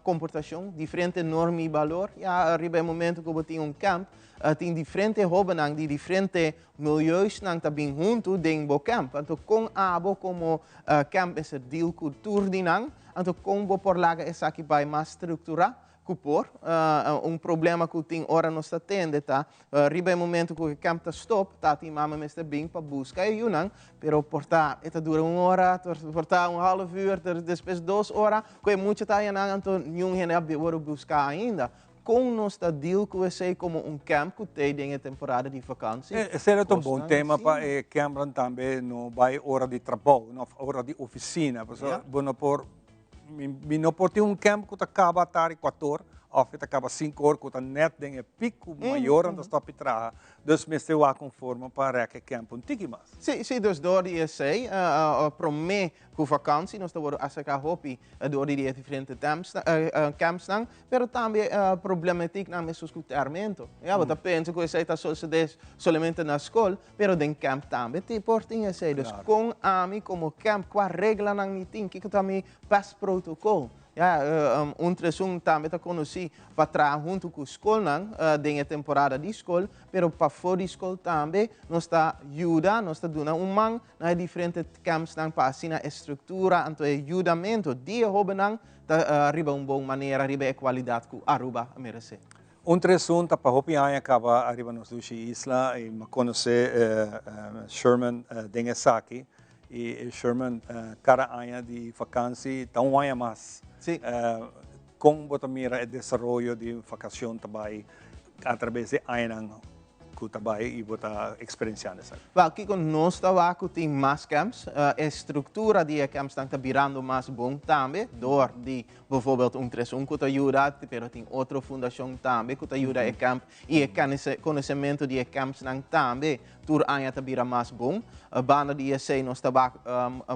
comportação, diferente norma e valor. Ja, arriba o momento que eu tenho camp, tem diferente hobby de diferente milieus também junto dentro do camp. Então, com abo como camp é deal com turdinang, então com por laga é aqui vai mais estrutura. Por problema que tem ora nós atende, tá? Riba momento que o campo está stop, tá? Tem mama mestre bem para buscar e não, pero portar, eta dura 1 hora, portar 1/2 uur, depois 2 horas, que é muito tá aí então nenhum gente vai buscar ainda. Com nós está deal com esse como camp que tem em temporada de vacancy. Esse é um bom tema para camp também no vai hora de trabalho, não hora de oficina, porque bueno por não pode ter camp que acaba até 4 horas, ou que acaba 5 horas, que net tem pico maior onde está para trás. Então, mestre o conforme para que camp tiki mais. Sim, dus door die essay, para mim, com vakantie, nós estamos a hopi door die diferentes camps, pero também problemática na mesmo escutamento. Ja, você pensa que você está somente na escola, pero den camp também te portem essay. Dus com a mim como camp, qua regla nang meeting, que também pas protocolo. Ja, também está conhecido para trabalhar junto com a escola, na temporada de escola, pero para fora de escola também, nós está ajuda, nós está dando man na diferentes camps para assim a estrutura, então ajudamento de hobenang, arriba boa maneira, arriba a qualidade que Aruba merece. Assunto para hopi acaba arriba nos duas isla e me conhecer Sherman Dengesaki e Sherman cada ano de vacancy tão mais. Sí. Como você mira o desenvolvimento de vacação também através de anos que também e você experienciando isso. Aqui com nós tem mais camps, a estrutura de camps está virando mais bom também, door de bijvoorbeeld que ajuda, pero tem outra fundação também que ajuda a camp e o conhecimento de camps também. Tour aia te bira mais bom. Banda die ESC nós tabak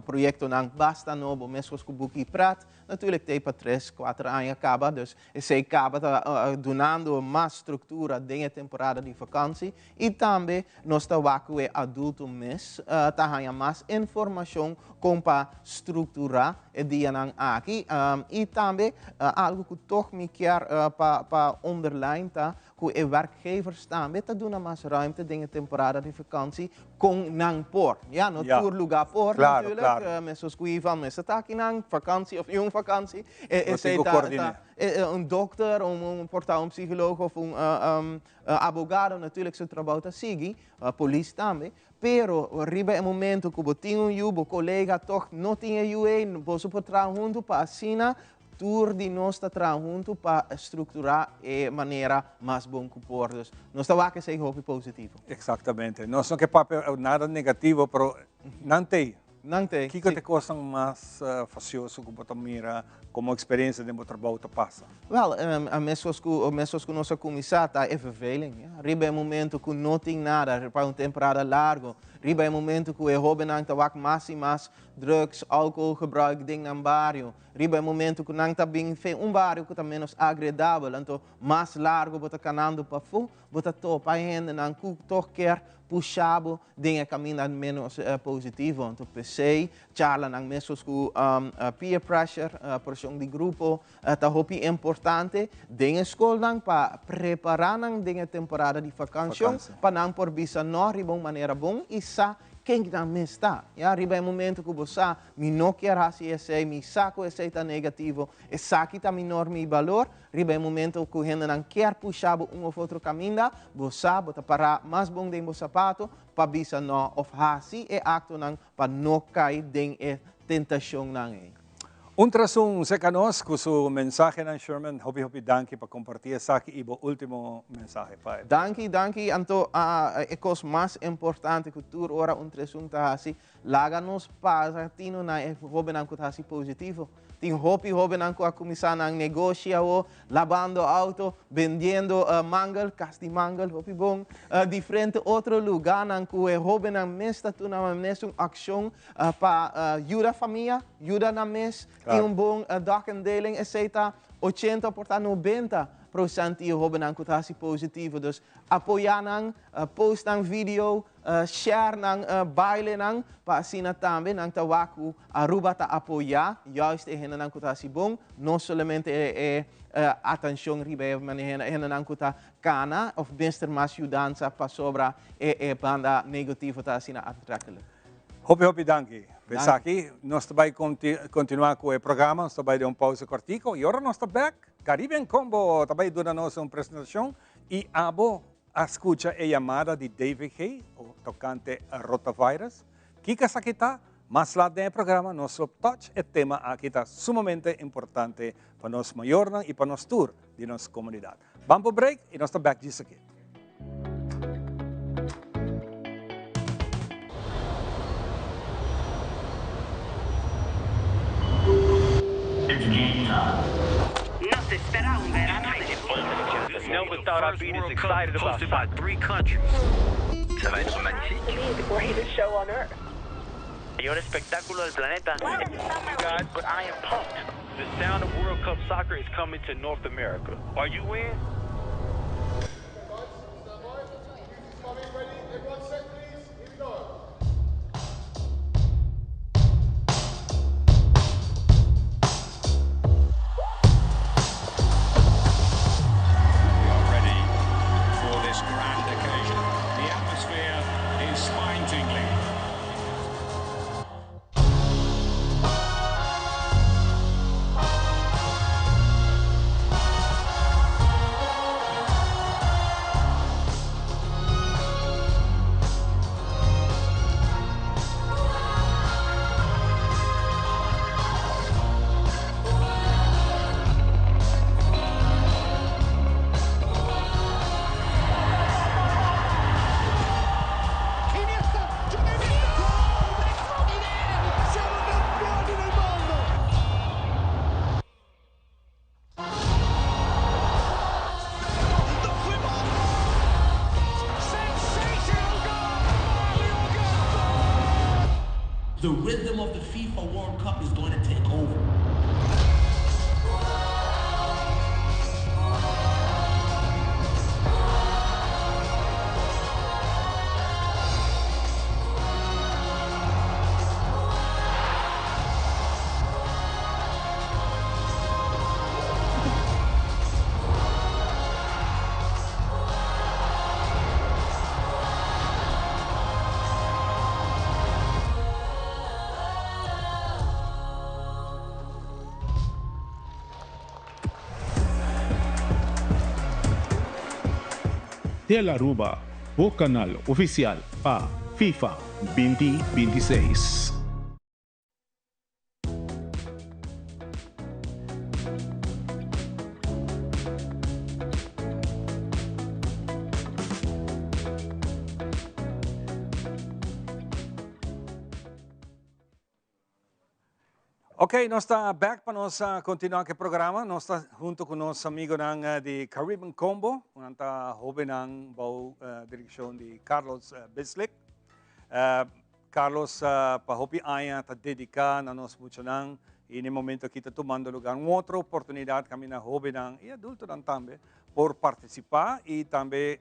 projeto nang basta novo mesmo com buki prat. Natuurlijk tem para 3, 4 anos acaba, dus ESC acaba donando mais estrutura dentro da temporada de vakantie e também nós tabak o adulto mes tá ganha mais informação com para estruturar o dia nang aqui e também algo que toch me quer para underline tá que werkgevers também tá dando mais ruimte dentro da temporada de vakantie com nang por. Ja, no tour lugar por natuurlijk. Mensen van mensen tá aqui nang vakantie of jong vakantie. Dokter, portal psicoloog of abogado natuurlijk zijn trabalho tá sigue, police também. Pero riba é momento que você tem collega toch não tinha você pode trabalhar junto para assina tour de nós está junto para estruturar de maneira mais bom que portos. Nós está que ser hope positivo. Exatamente. Não são que papel nada negativo, pero não tem. Não tem. O que te coisa mais facioso que você mira como experiência de um trabalho que passa? Wel, a mesmas que nossa comissão está é vervelho. Riba é momento que não tem nada para uma temporada larga. Riba é momento que o jovem não está mais e mais drugs, álcool gebruik ding na bairro. Riba é momento que não está bem feito bairro que está menos agradável. Então, mais largo você caminhando para fora, você topa ainda não toch quer puxado de caminho menos positivo. Então, pensei, charla não mesmo com peer pressure, pressão de grupo, está muito importante. De escola para preparar a temporada de vacação, para não por visa não de uma maneira bom e sa quem também está. Arriba é momento que você não quer fazer esse, me saco esse está negativo, e saque está menor meu valor. Arriba é momento que a gente não quer puxar um ou outro caminho, você parar mais bom de seu sapato, para visa não, ou fazer e acto não, para não cair em tentação não. Trasun se conosco su mensaje ng Sherman, hopi danke para compartir sa akin ibo último mensaje pa. Danke, anto a coisa mais importante que tu ora trasun ta hasi, laga-nos para tino na hoben ang kutasi positivo. Tem hopi ang a começar ng negócio, lavando auto, vendendo mangal, casti mangal, hopi bom, diferente outro lugar ng que hoben ang mesta tu na mesmo ação para ajudar a família, ajudar na mes, tem bom dakendeling, etc. 80 porta 90% e hoben ang kutasi positivo. Dus apoiar ng post ng video, share ng baile ng paasina também ng tawaku aruba ta apoiar juist e hena ng kutasi bom, não somente atenção ribe manehena hena ng kuta kana of bester mas judança para sobra banda negativo ta asina atrakkelijk. Hopi danke. Pensar aqui, nós vai continuar com o programa, nós vai dar pausa cortico e agora nós estamos back. Caribbean Combo também dura nossa apresentação e abo a escuta a chamada de David Hay, o tocante a rotavirus. Kika sa kita, mas lá do programa, nosso touch é tema aqui está sumamente importante para nós maior e para nós tour de nossa comunidade. Vamos break e nós estamos back disso aqui. No se espera un verano. Never thought I'd be this excited about hosted by 3 countries. Ça va être magnifique. The greatest show on earth. Mayor espectáculo del planeta. Guys, but I am pumped. The sound of World Cup soccer is coming to North America. Are you in? The rhythm of the FIFA World Cup is going to take over. Tel Aruba, o canal oficial para FIFA 2026. Ok, nós está back para nós continuar o programa. Nós está junto com nosso amigo de Caribbean Combo, nanta jovem ng bau direção de Carlos Bislick. Carlos pahopi aya ta dedica na nós muito nang e no momento que está tomando lugar outra oportunidade kami na jovem nang e adulto nang também por participar e também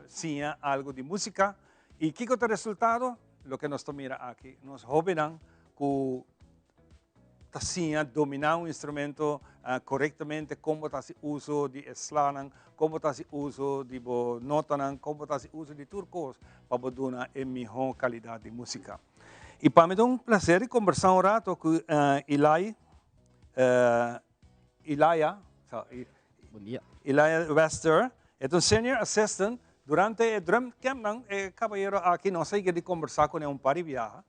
sim algo de música. E que é o resultado? Lo que nós mira aqui, nós jovem nang ku tasinha dominar instrumento corretamente, como está se uso de eslanang, como está se uso de notanang, como está se uso de turcos para dar a melhor qualidade de música. E para mim é um prazer conversar um rato com Elia Wester, é um senior assistant durante o drum camp ng caballeiro aqui nós aí de conversar com um par de viaja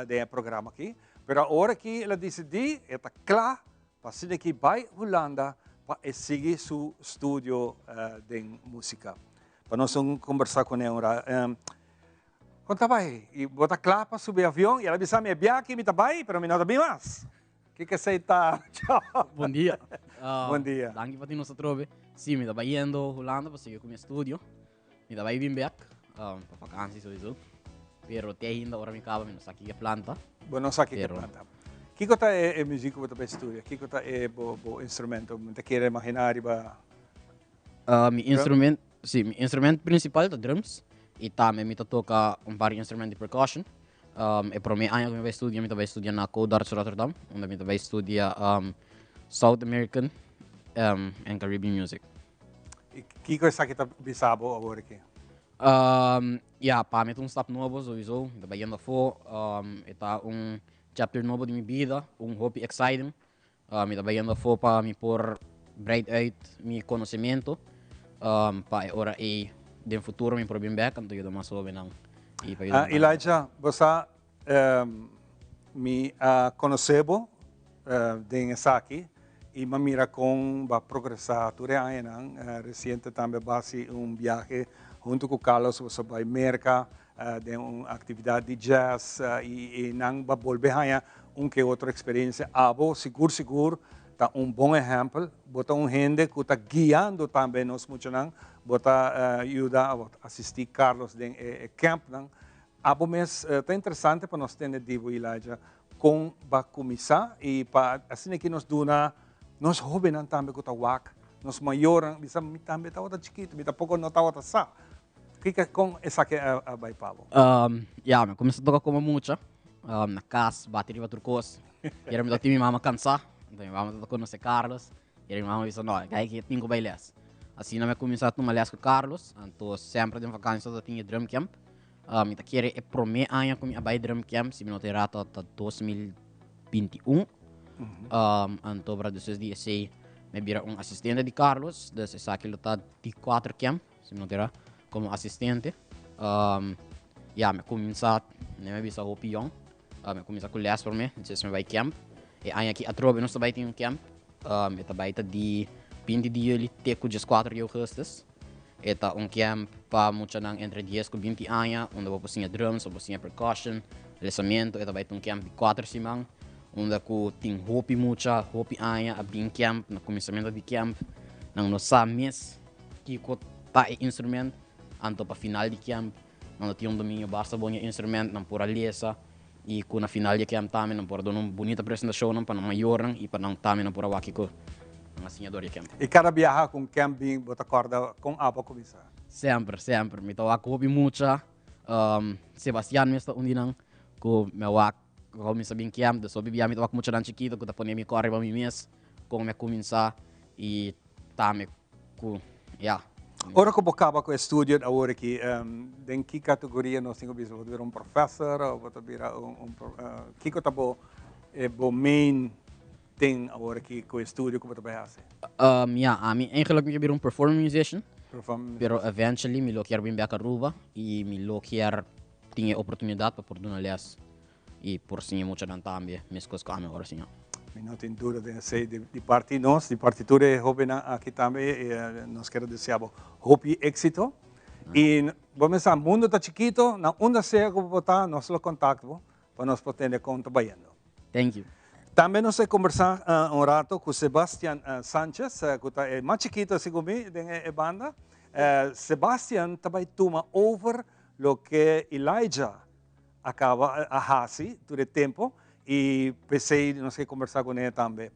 do programa aqui. Pero agora que ela decidi, está claro, para ser que vai Holanda para seguir seu estúdio de música. Para nós conversar com ela. Quando vai? E bota claro para subir avião, e ela disse, me aqui, me vai, pero me não bem mais. O que você está? Bom dia. Bom dia. Danke para nós trove. Sim, me estava indo Holanda para seguir com o meu estúdio. Me estava indo back para vacances sowieso. Pero ainda agora me acaba, me não sei que planta. Bueno, sa que planta. Kiko ta e musico bota studio. Kiko ta e bo instrumento. Te quer imaginar ba? Mi instrumento, sim, mi instrumento principal é drums. E também me toca par instrumento de percussion. E para mim, ano que me vai estudar, me vai estudar na Codarts Rotterdam, onde me vai estudar South American and Caribbean music. E Kiko é que tá bisabo agora aqui? Ja, para mim é stap novo, sowieso. Eu estou indo for, está chapter novo de minha vida, hobby exciting. Eu estou indo for para me pôr breed uit meu conhecimento, para agora e no futuro me pôr bem back, então eu mais jovem não. Elijah, você me conheceu de aqui e me mira com a progressar tudo aí, recente também base viaje junto com Carlos, você vai merca de uma atividade de jazz e não vai volver a que outra experiência. Abo, seguro, tá bom exemplo. Bota gente que está guiando também nós muito não. Bota ajuda a assistir Carlos de camp não. Abo mas tá interessante para nós ter divo Elijah com vai começar e para assim que nós duna nós jovens também que tá wak. Nós maior, bisa também tá outra chiquito, bisa pouco não tá outra sa. Kika com essa que vai Pablo. Ja, me começo a tocar como mucha. Na casa, bateria turcos. E era me dar minha mama cansar. Então, vamos tocar conhecer Carlos. E minha mama disse, não, aí que tenho bailes. Assim, me começou a tomar com Carlos. Então, sempre de vacância eu tinha drum camp. Me tá querendo é pro meu ano com minha drum camp, se me não terá até 2021. Então, para 2016, me vira assistente de Carlos. Então, essa aqui está de 4 camp, se me não terá. Como assistente, me começar, me bisa hopi young, me começar com les por me, então me vai camp, e aí aqui atrobe nós também tem camp, também tá de 20 dias ele teco just 4 de agosto, eta camp para muita nang entre 10 com 20 anos, onde vou postar drums, vou postar percussion, lançamento, eta vai camp de 4 semanas, onde eu tenho hopi muita, hopi anos, a bem camp, no começamento de camp, nang nossa mês, que eu tá instrumento. Anto para final de camp, não tinha domingo basta bom instrumento, não por aliança e com a final de camp também não por dar uma bonita apresentação não para maior e para não também não por aqui com a senhora de camp. E cada viagem com camping, bota corda com apa começar? Sempre. Me toca com muita, Sebastián me está undindo com meu wak, começa bem camp, so bibia me toca muito chiquito, que tá pondo me corre para mim mês, com me começar e também com Ora que acaba com o estúdio agora aqui, em que categoria nós temos visto? Vou um professor ou vou virar que tá bom main thing agora aqui com o estúdio como vai fazer? A mim eigenlijk me virar performing musician, pero eventually me lo quero bem back a Aruba e me lo quero tinha oportunidade para por uma les e por sim muito dan também, minhas coisas com a agora sim. Não tem dúvida de parte nós, de partitura jovem aqui também, nós queremos desejar hope êxito. E vamos a mundo está chiquito, na onda seja que botar, nós lo contactamos para nós poder contar baiano. Thank you. Também nós conversar um rato com Sebastián Sánchez, que é mais chiquito assim comigo, da banda. Sebastián também toma over o que Elijah acaba a fazer todo o tempo e pensei nós conversar com ele também.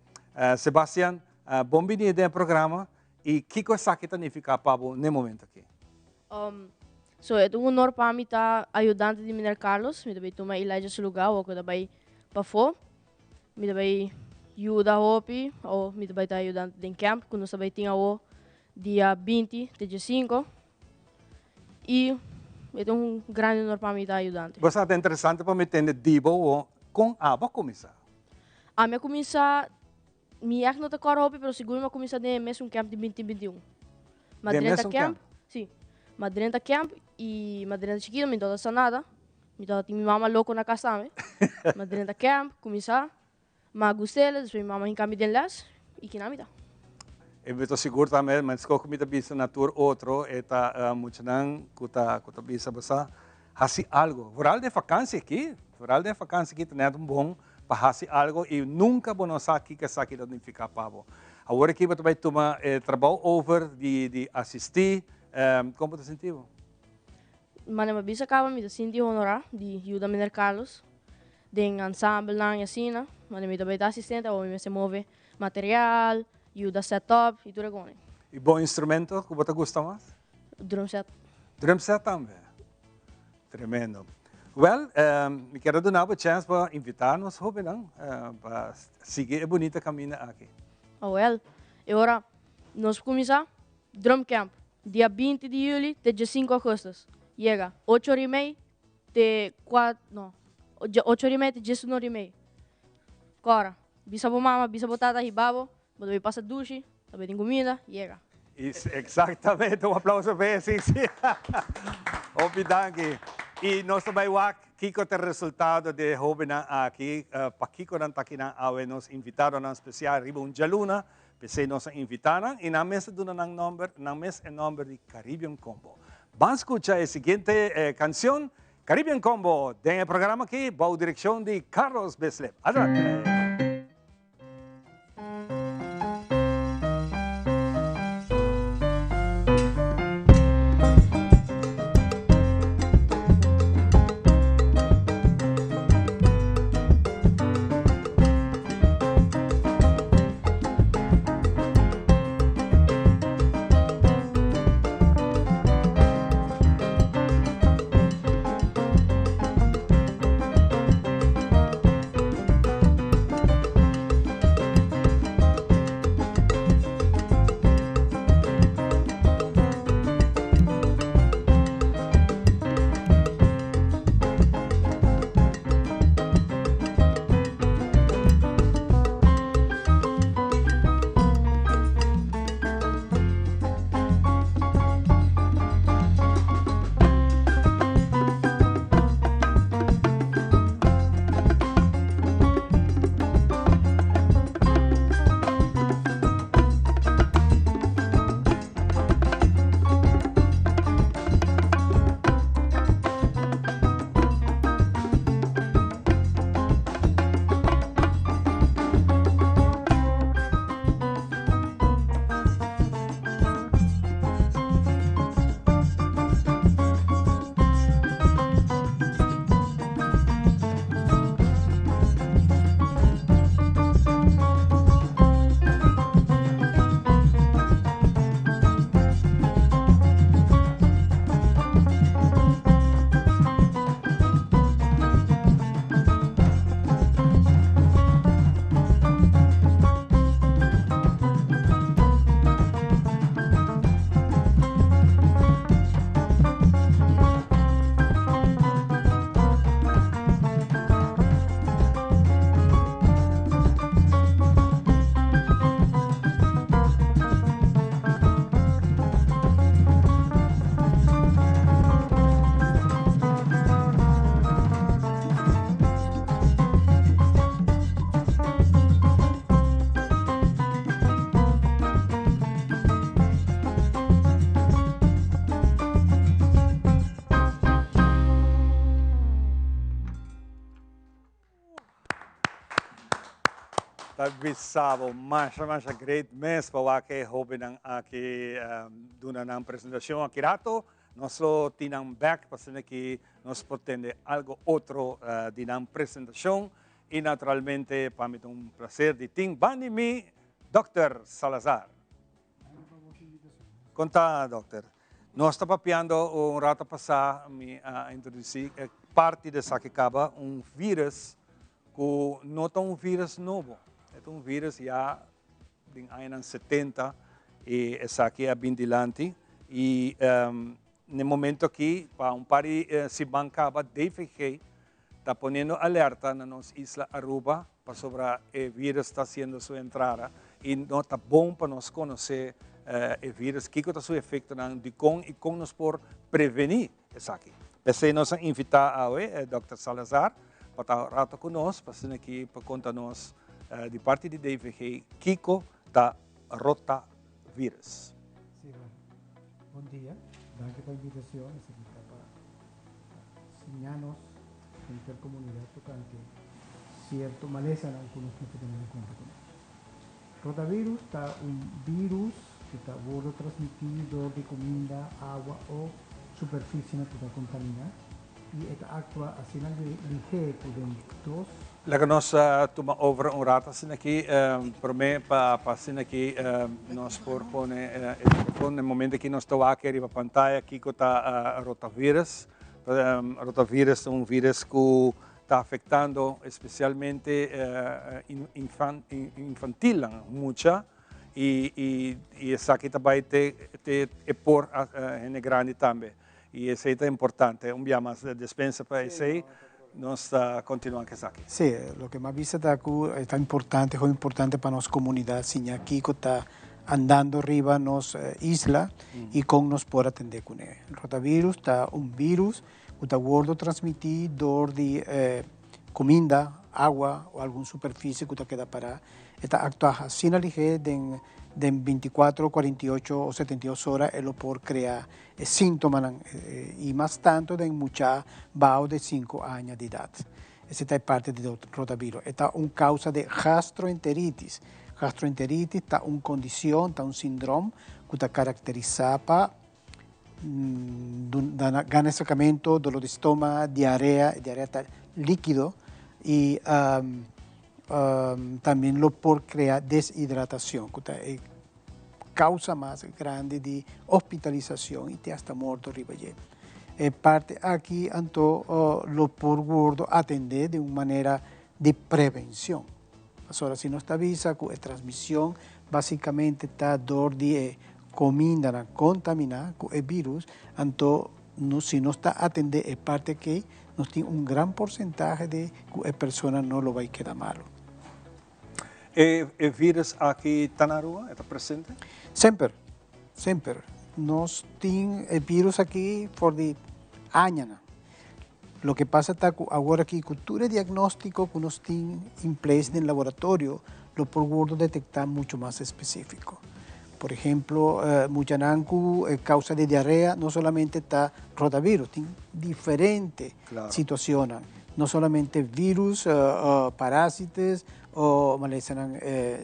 Sebastián, bem-vindo ao programa e que coisa que significa para você no momento aqui? So, é um honor para mim estar ajudante de Mineiro Carlos, me também toma Elijah seu lugar, ou que também para fora. Me também ajuda hopi, ou me também está ajudando em camp, quando também tinha o dia 20 de 5. E é um grande honor para mim estar ajudante. Você é interessante para me entender Dibo com a começar. A minha começar, me não está cor hopi, mas seguro me começar de mês camp de 2021. Madrinha camp? Sim. Madrinha camp e madrinha chiquita, me toda sanada. Me toda minha mama louco na casa, madrinha camp, começar. Mas gostei, depois minha mãe encaminhou de las e que nada. Eu estou seguro também, mas como me bisa na tour outro, está muito não, kuta bisa basa, fazer algo. Rural de vacância aqui tem bom para fazer algo e nunca vamos aqui que aqui não fica pavo. Agora aqui você vai tomar trabalho over de assistir, como você sentiu? Mas eu bisa acaba me sentir honorar de ajudar Mineiro Carlos, de ensemble na assim. Mas eu também estou assistente, ou me se move material, ajuda setup e tudo isso. E bom instrumento que você gosta mais? Drum set. Drum set também. Tremendo. Well, me quero dar uma chance para invitar nos jovens para seguir a bonita caminho aqui. Well, agora nós começamos Drum Camp, dia 20 de julho de 5 de agosto. Chega 8h30 de 4, não, 8h30 de 19h30. Agora, bisa po mama, bisa po tata, hibabo, também passa duche, também tem comida, chega. Exatamente, aplauso para esse. Obrigado. E nós também aqui com o resultado de jovem aqui, para aqui com a taquina, nos invitaram a especial Ribon Jaluna, pensei nos invitaram e na mesa do número de Caribbean Combo. Vamos escuchar a seguinte canção. Caribbean Combo, del programa aquí, bajo dirección de Carlos Beslep. Adelante. Bisabo, masya great mes pawake hobi ng aki duna ng presentasyon aki rato. Nosso tinang back pasinaki nos pretende algo otro dinang presentasyon. Y naturalmente pamit un placer de ting bani mi Dr. Salazar. Conta, Doctor. Nós está papiando um rato passar me introduzir parte dessa que acaba vírus que não é vírus novo. É vírus já em anos 70 e essa aqui é bem dilante e no momento aqui para par se bancava DFG está ponendo alerta na nossa isla Aruba para sobre o vírus está sendo sua entrada e não está bom para nós conhecer o vírus, que está seu efeito de como nós por prevenir isso aqui. Pensei nós invitar a Dr. Salazar para estar rato conosco, para aqui para contar-nos de parte de DFG, Kiko da rotavírus. Sim, bom dia. Obrigado pela invitação. Para ensinar-nos a intercomunidade tocante certo maleza não conosco que temos em conta. Rotavírus está vírus que está transmitido de comida, água ou superfície que está contaminada e está atua assim ligeiro dos. Laga nós toma over rato assim aqui para mim para assim aqui nós por no momento que nós estamos aqui na pantalla aqui que está rotavírus. Rotavírus é vírus que está afetando especialmente infantil mucha e essa aqui também é por grande também e isso é importante mais dispensa para isso nós continuamos com isso aqui. Sim, o que mais vista está importante é importante para nossa comunidade sim aqui que está andando arriba nossa isla e como nos pode atender com ele. O rotavírus está vírus que está transmitido de comida, água ou alguma superfície que está queda parada. Está actuando assim ligeiro de 24, 48 ou 72 horas, ele pode criar sintomas e mais tanto de muita baixo de 5 anos de idade. Essa é parte do rotavírus. Está causa de gastroenteritis. Gastroenteritis está condição, está síndrome que está caracterizada ganecamento, dolor de estômago, diarreia está líquido e também lo pode criar desidratação, que é causa mais grande de hospitalização e até morte ribeiro. Parte aqui, então, lo pode atender de uma maneira de prevenção. Agora, se não está vista que a transmissão basicamente está dor de comida contaminada com o vírus, então, se não está atendendo, é parte que nós temos grande porcentagem de que a pessoa não lo vai quedar malo. O vírus aqui está na rua? Está presente? Sempre. Nós temos o vírus aqui por anos. O que passa está agora que a cultura diagnóstico que nós temos em place no laboratório, lo podemos detectar muito mais específico. Por exemplo, muchananku causa de diarrea no solamente está rotavírus, tiene diferentes situaciones, no solamente virus, parásitos o maleza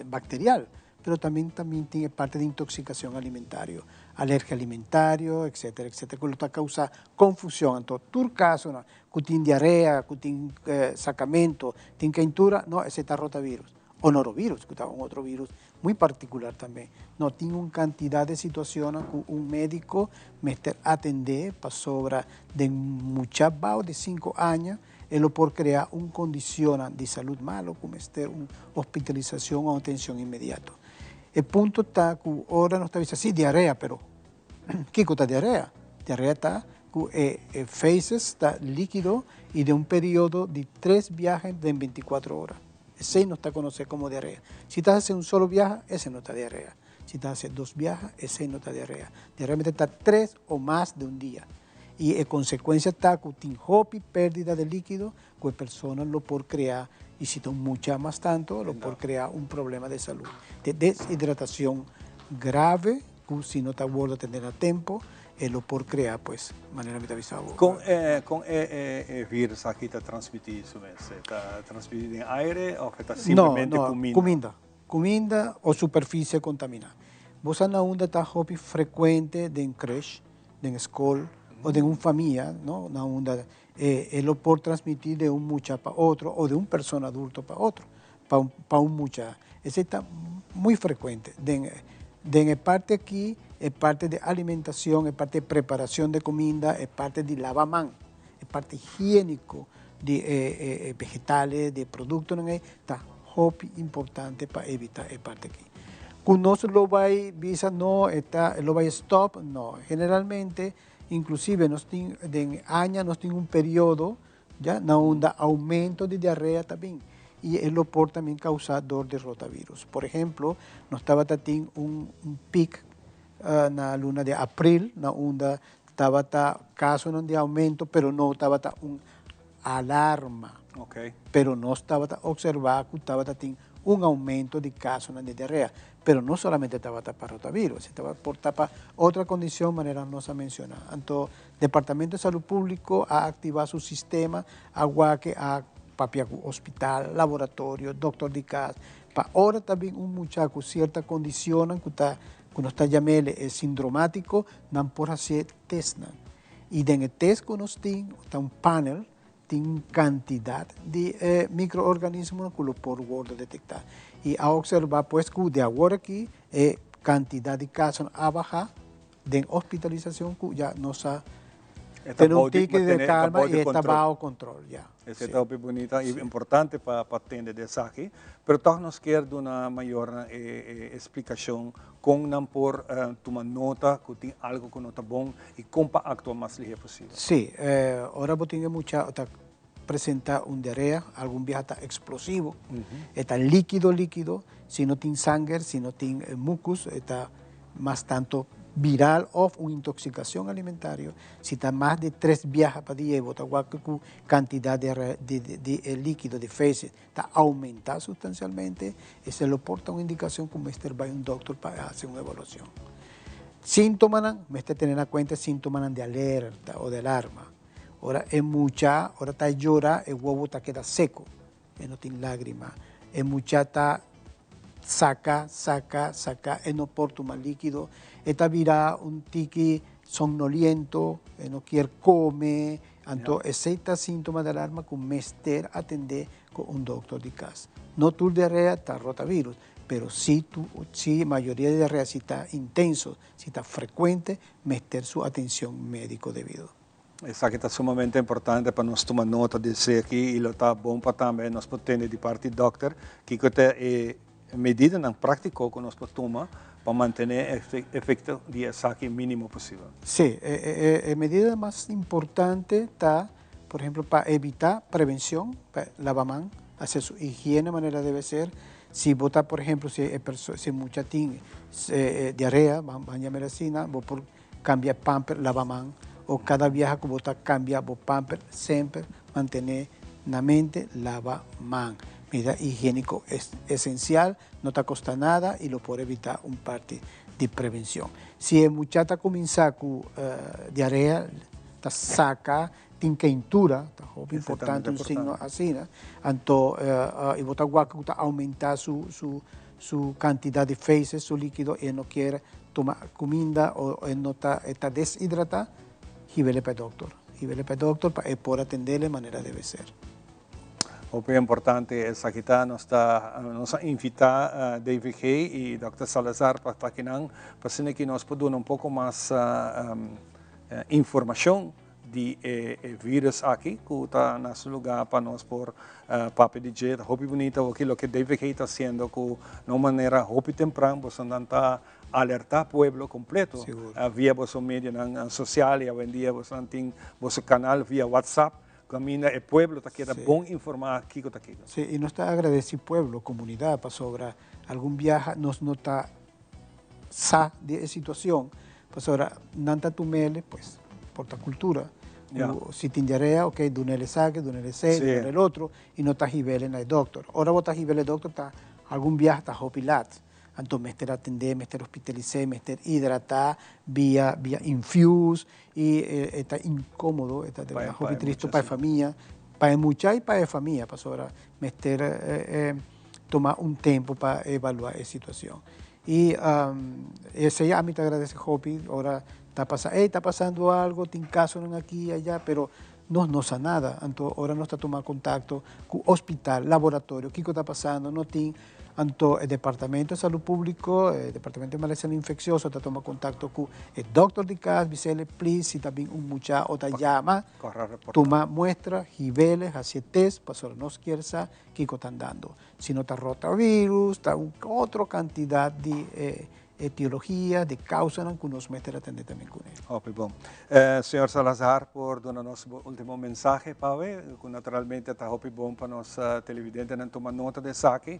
bacterial, pero también tiene parte de intoxicación alimentaria, alergia alimentaria, etcétera, etcétera, que lo causa confusión. Entonces, tu caso, que tiene diarrea, que tiene sacamento, tiene calentura, no, ese está rotavírus. O norovirus, que está otro virus muy particular también. No tiene una cantidad de situaciones que un médico me está atender para sobre de muchas bajo de 5 años, él puede crear una condición de salud malo, como una hospitalización o atención inmediata. El punto está que ahora no está diciendo, sí, diarrea, pero ¿qué cosa diarrea? Diarrea está que faces está líquido y de un periodo de 3 viajes de 24 horas. Ese no está conocido como diarrea. Si estás haciendo un solo viaje, ese no está diarrea. Si estás haciendo 2 viajes, ese no está diarrea. Diarrea está 3 o más de un día. Y en consecuencia está que tiene pérdida de líquido, que la persona lo puede crear, y si está mucha más tanto, lo puede crear un problema de salud. De deshidratación grave, que si no está bueno tener a tiempo, lo por crear, pues, manera metavisa. Con virus aquí está transmitido, está transmitido en aire o está simplemente comida? Comida o superficie contaminada. Vos na onda está hobby frecuente en creche, en escuela o de una familia, ¿no? Na onda lo por transmitir de un muchacho para otro o de una persona adulto para otro, para un muchacho. Ese está muy frecuente. De parte aquí, es parte de alimentación, es parte de preparación de comida, es parte de lavamán, es parte higiénico de vegetales, de productos, está hobby importante para evitar es parte aquí. Cuando lo va a visa no está, lo va a stop, no. Generalmente, inclusive de años nos tiene un periodo, ya, donde aumento de diarrea también. Y lo por también causador de rotavirus. Por ejemplo, nos estaba teniendo un pic na luna de abril, donde estaba caso de aumento, pero no estaba un alarma. Okay. Pero no estaba observado que estaba teniendo un aumento de casos de diarrea. Pero no solamente estaba para rotavirus, estaba por para otra condición, manera no se menciona. Entonces, el Departamento de Salud Público ha activado su sistema, que a papia hospital, laboratorio, doctor de casa. Para ahora también un muchacho con cierta condición, que está llamado sindromático, no por hacer test. Y en el test que nos tiene, está un panel, tiene cantidad de microorganismos que lo por detectar. Y a observar, pues, que de ahora aquí, cantidad de casos a bajar, de hospitalización, que ya no se tiene un ticket de calma y está bajo control. Ya. Essa é muito bonita e importante para atender dessa aqui, mas nós nos queremos uma maior explicação com não por tomar nota que tem algo que não está bom e como para actuar mais ligeiro possível. Sim, agora eu tenho muita apresentar diarreia, algum viaje está explosivo, está líquido, se não tem sangue, se não tem mucus, está mais tanto viral o una intoxicación alimentaria, si está más de 3 viajes para día, la cantidad de líquido, de feces, está aumentada sustancialmente, se lo porta una indicación que Mr. va a un doctor para hacer una evaluación. Síntomas, Mr. tener en cuenta síntomas de alerta o de alarma. Ahora es mucha, ahora está llora, el huevo está queda seco, no tiene lágrimas, es mucha está saca, no porta más líquido, está virá un tiki somnoliento, no quiere comer, entonces ese síntoma de alarma que mester atender con un doctor de casa. No tu diarrea está rotavirus, pero si mayoría de diarrea si está intenso, si está frecuente, mester su atención médico debido. Isso aqui está sumamente importante para nós tomar nota disso aqui e está bom para também nós podemos de parte do doctor que tem medida na prática que nós podemos tomar para manter o efeito de saque mínimo possível. Sim, a medida mais importante está, por exemplo, para evitar prevenção, para lavar mão, fazer sua higiene de maneira deve ser. Se botar, por exemplo, se muita tem diarreia, banha medicina, vou por cambiar pamper, lavar mão, ou cada viagem que botar cambiar o pamper, sempre manter na mente lavar mão. Medida higiénico es esencial, no te cuesta nada y lo puede evitar un parte de prevención. Si el muchacho comienza con diarrea, te saca, tiene quentura, es importante un signo así, entonces, y vota guaco aumenta su cantidad de feces, su líquido, y no quiere tomar comida o no está deshidratado, y vele para el doctor. Y vele para el doctor para poder atenderle de manera debe ser. O que é importante é que nos invitar David Hay e Dr. Salazar para aqui para nós podemos um pouco mais informação de vírus aqui que está nesse lugar para nós por papo de jeito, roupa bonita, aquilo que David Hay está fazendo de uma maneira roupa temprana, você não está alertar o povo completo via vosso mídia social e hoje em dia você tem vosso canal via WhatsApp. Camina el pueblo, está queda bom informar aquí. Sí, y nos está agradecido pueblo, comunidad, para sobre algún viaje, nos nota sa de situación, pues ahora, nanta tumele, pues, por la cultura, si tiene diarrea, ok, dunele saque, dunele se, dunele el otro, y no está jibele en el doctor. Ahora vos estás jibele el doctor, está algún viaje, está hopilat. entonces mester atender, mester hospitalizar, mester hidratar, vía infuse, y está incómodo, está de una hobby triste para la familia, para mucha y para la familia, para ahora mester tomar un tiempo para evaluar la situación. Y ese a mí te agradece, hobby, ahora está pasando algo, tiene caso aquí y allá, pero no sabe nada. Entonces, ahora no está tomando contacto con hospital, laboratorio, qué está pasando, no tiene. Entonces, el Departamento de Salud Público, el Departamento de Malezas Infecciosa, está tomando contacto con el doctor de casa, dice, please, si también un muchacho te llama, toma muestra, jiveles, hace test, para nos quiere saber qué están dando. Si no está rotavirus, está otra cantidad de etiología, de causa, que nos mete a atender también con él. Ok, bom. Señor Salazar, por darnos último mensaje, Pave, naturalmente está bom para los televidentes en tomar nota de saque.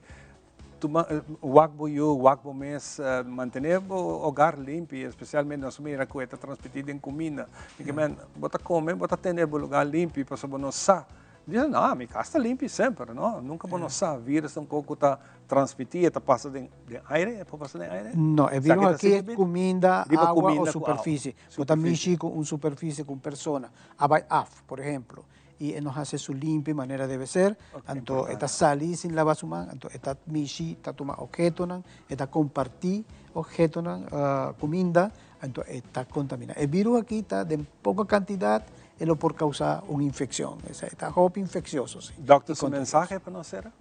Wakbo mes mantener o hogar limpio, especialmente nos mira que está transmitida en comida. Porque man, bota comer, bota tener o lugar limpio para saber não sa. Dizem, não, minha casa está limpa sempre, não? Nunca vamos sa. Vírus um pouco está transmitido, está passando de aire, é para passar de aire? Não, é vírus aqui é comida, água ou superfície. Bota mexer com uma superfície com persona. Abai af, por exemplo. Y nos hace su limpia manera debe ser, entonces está salir sin lavar su mano, entonces está mishi, está tomar objeto, está compartir objeto, comida, entonces está contaminado. El virus aquí está de poca cantidad, es lo por causar una infección, está hope infeccioso. Sí. Doctor, ¿su mensaje para nosotros?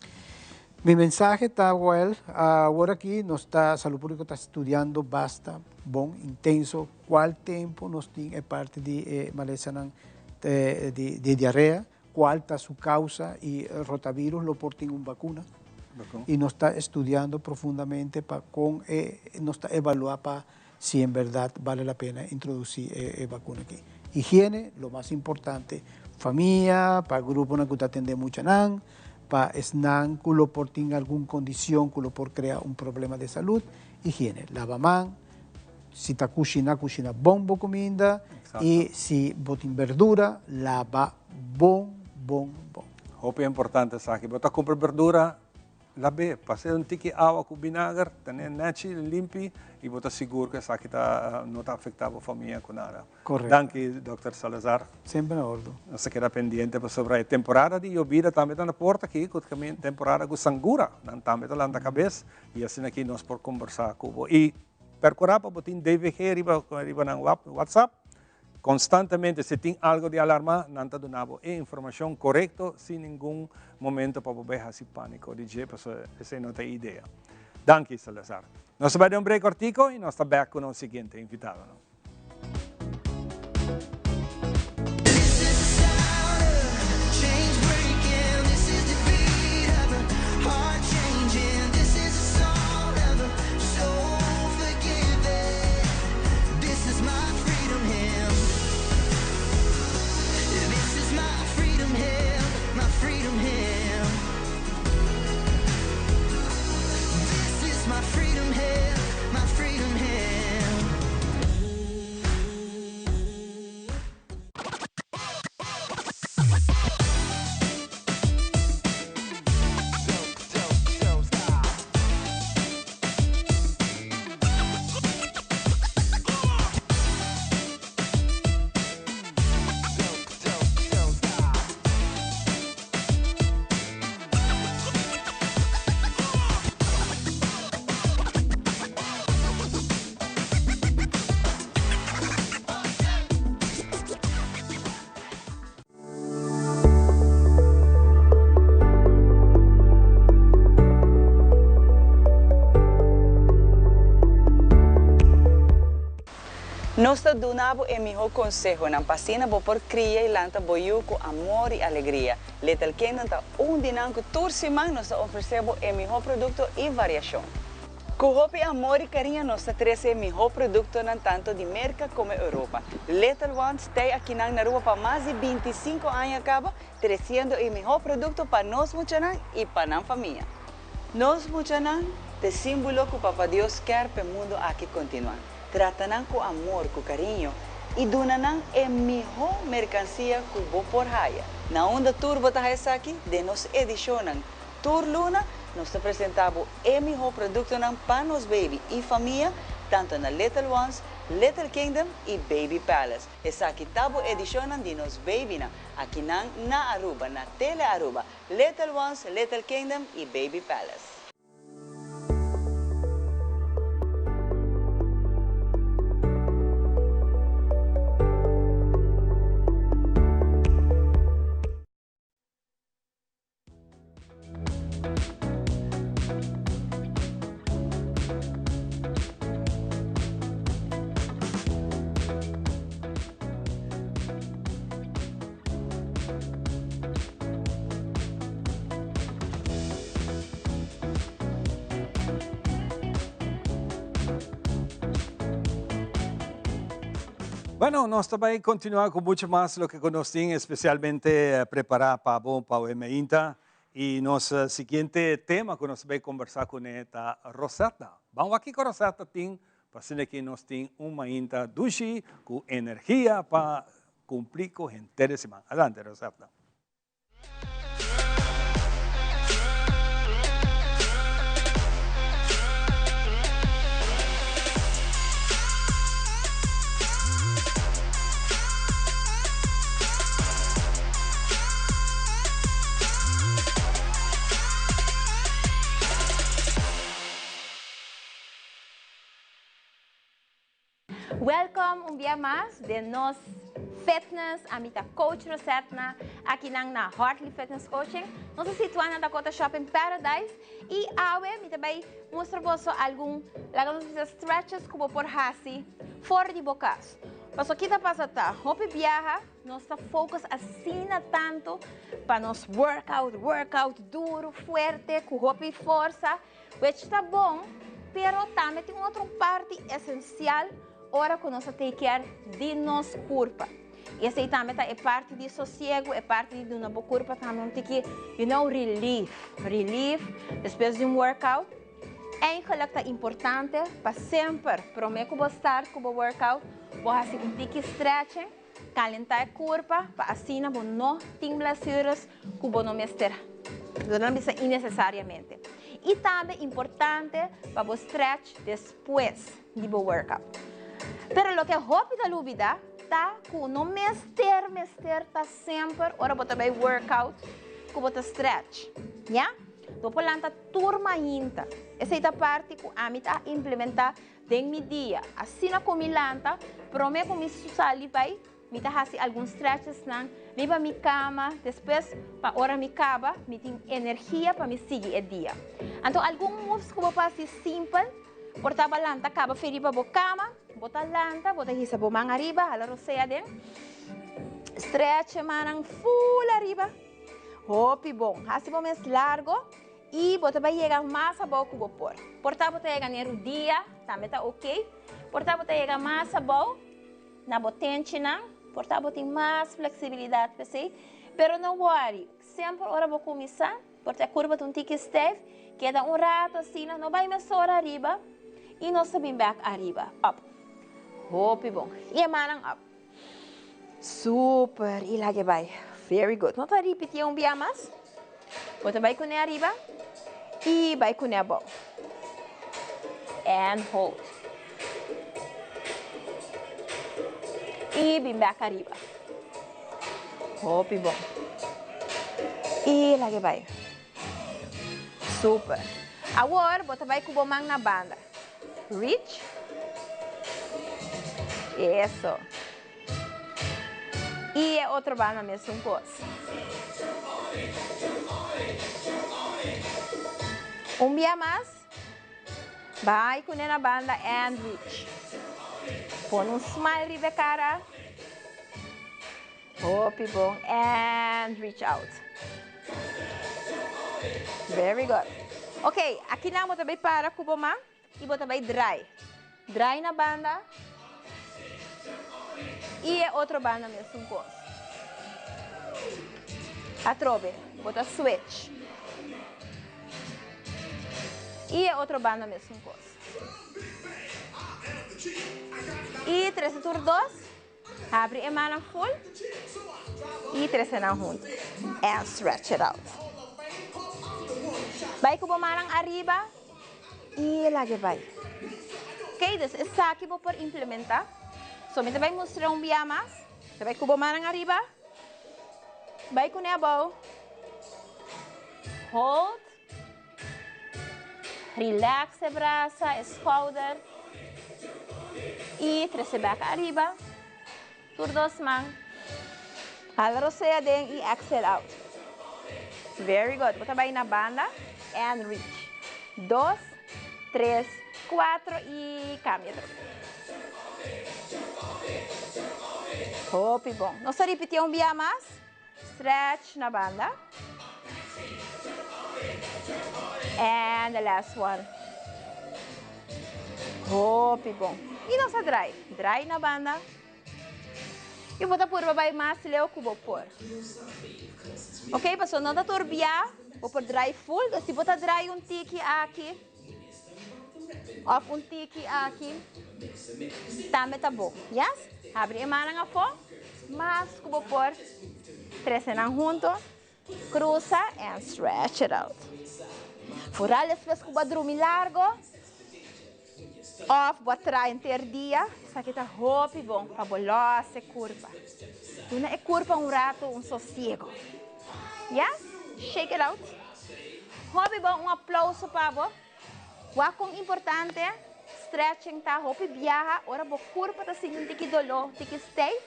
Mi mensaje está bueno, ahora aquí Salud Pública está estudiando basta, bon, intenso, cuál tiempo nos tiene parte de maleza de diarrea, cuál está su causa y el rotavirus lo porta en una vacuna. Y nos está estudiando profundamente nos está evaluando para si en verdad vale la pena introducir vacuna aquí. Higiene, lo más importante, familia, para grupo que está atendiendo mucho, para SNAN, que lo porta en alguna condición, que lo por crear un problema de salud, higiene, lava mano, si está cocina bombo comida. Exacto. Y si botin verdura, lava bon. Hope é importante, sabe? Botar comprar verdura, lave, passar um tique água com vinagre, tener nachi, limpi, e botar seguro que sabe não está afetando a família com nada. Correto. Danke, Dr. Salazar. Sempre na ordem. Você queda pendente sobre a temporada de llovida também está na porta aqui, com a temporada com sangura, também está lá na cabeça, e assim aqui nós por conversar com você. E percurar para botar DVG riba no WhatsApp, constantemente, se tem algo de alarma, não está dando informação correta, sem nenhum momento para poder fazer pânico. Essa não tem ideia. Danke, Salazar. Nós vamos dar break cortico e nós estamos back com o seguinte invitado. Nós donamos o melhor consejo na pasina por criar e lanta boiu com amor e alegria. Letal que não está dinanco turciman nós oferecemos o melhor produto e variação. Com hope amor e carinho nós trazemos o melhor produto tanto de América como Europa. Letal One está aqui na rua para mais de 25 anos acaba trazendo o melhor produto para nós muchanan e para a família. Nós muchanan te símbolo que o Papa Deus quer para o mundo aqui continuar. Tratam com amor, com carinho e donam a melhor mercancia que vou por raia. Na onda tour bota essa aqui, de nos edicionam. Tour Luna, nós apresentamos o melhor produto para nos baby e família, tanto na Little Ones, Little Kingdom e Baby Palace. Essa aqui é a edição de nos baby aqui na Aruba, na Tele Aruba, Little Ones, Little Kingdom e Baby Palace. Bueno, nós também continuamos com muito mais do que nós temos, especialmente preparar para o Emainta. E nosso seguinte tema que nós vamos conversar com é a Rosetta. Vamos aqui com a Rosetta, para que nós temos uma Emainta dushi com energia para cumprir com o inteiro de semana. Adelante, Rosetta. Welcome un día más de nos fitness, a mi coach Rosetta, aqui na Heartly Fitness Coaching. Nós estamos situados na Dakota Shopping Paradise e hoje me também mostrar você alguns stretches como por hasi fora de bocas. Mas o que está passando? Hope viaja, nós está focus assim tanto para nos workout duro, forte, com hope força, which está bom, pero também tem outra parte essencial. Ora que nós take care de nos corpo. E essa também é parte de sossego, é parte de uma boa corpo também tem que, relief, depois de workout. Eigenlijk é importante para sempre, para mim que vou estar com o workout, vou fazer um tique stretching, calentar o corpo, para assim não ter blessuras que vou não mexer, não precisa innecessariamente. E também é importante para o stretch depois do workout. Pero lo que rápido olvidar tá com não mester tá sempre ora bota bem workout com bota stretch, já? Depois lanta turma ainda. Essa é a parte que a mim tá implementar dentro meu dia. Assim na como lanta, prometo que me susali vai, me tá fazer alguns stretches na liba minha cama, depois para hora me acaba, me tem energia para me seguir o dia. Então alguns moves que eu faço simples. Portava lanta, acaba ferir para a cama, bota lanta, bota hisa para mão arriba, hala roceia den. Stretch manang full arriba. Hopi bom, assim bom mais largo e bota vai chegar mais a boca o por. Portava bota chegar no dia, também tá ok. Portava bota chegar mais a boca, na botente não. Portava tem mais flexibilidade para si, pero não worry. Sempre hora vou começar, porque a curva tem um tique esteve, queda rato assim, não vai mais só arriba. E nós subimos back arriba, up. Hopi bom. E a manang up. Super. E lá que vai. Very good. Vamos repetir um dia mais. Bota vai com a arriba. E vai com a bom. And hold. E bim back arriba. Hopi bom. E lá que vai. Super. Agora, bota vai com o mão na banda. Reach. Isso. E é outra banda mesmo um pouco. Um dia mais. Vai com a banda and reach. Põe um smile de cara. Hope bom. And reach out. Very good. Ok, aqui na também para com o mão. E bota bem dry. Dry na banda. E é outra banda mesmo com. A trobe. Bota switch. E é outra banda mesmo com. E 3 por 2. Abre a mão full. E 3 na junto. And stretch it out. Vai kubo marang arriba e lagi vai. Ok, dus essa aqui vou por implementar. Somente vai mostrar dia mais. Você vai kubo marang arriba. Vai com nebo. Hold. Relax a braça, shoulder. E trece back arriba. Por dos mãos. Hala roceia dentro e exhale out. Very good. Bota bem na banda. And reach. 2, 3, 4 e cambia. Hopi bom. Nós repetir dia mais. Stretch na banda. And the last one. Hopi bom. E nossa dry. Dry na banda. E vou por babai mais leu que vou pôr. Ok, pessoal, não dá turbiar. Vou por dry full. Se botar dry tiki aqui. Of tiki aqui. Também tá bom. Yes? Abre a mão na fó. Mas que vou pôr. Três juntos. Cruza and stretch it out. Furar as vezes que vou dormir largo. Off, vou atrás inteiro dia. Isso aqui tá hopi bom, fabulosa curva. Não é curva rato, sossego. Yes? Shake it out. Hopi bom, aplauso para você. O importante, stretching tá, hopi viaja. Ora, vou curva tá sentindo que dolor, que stay.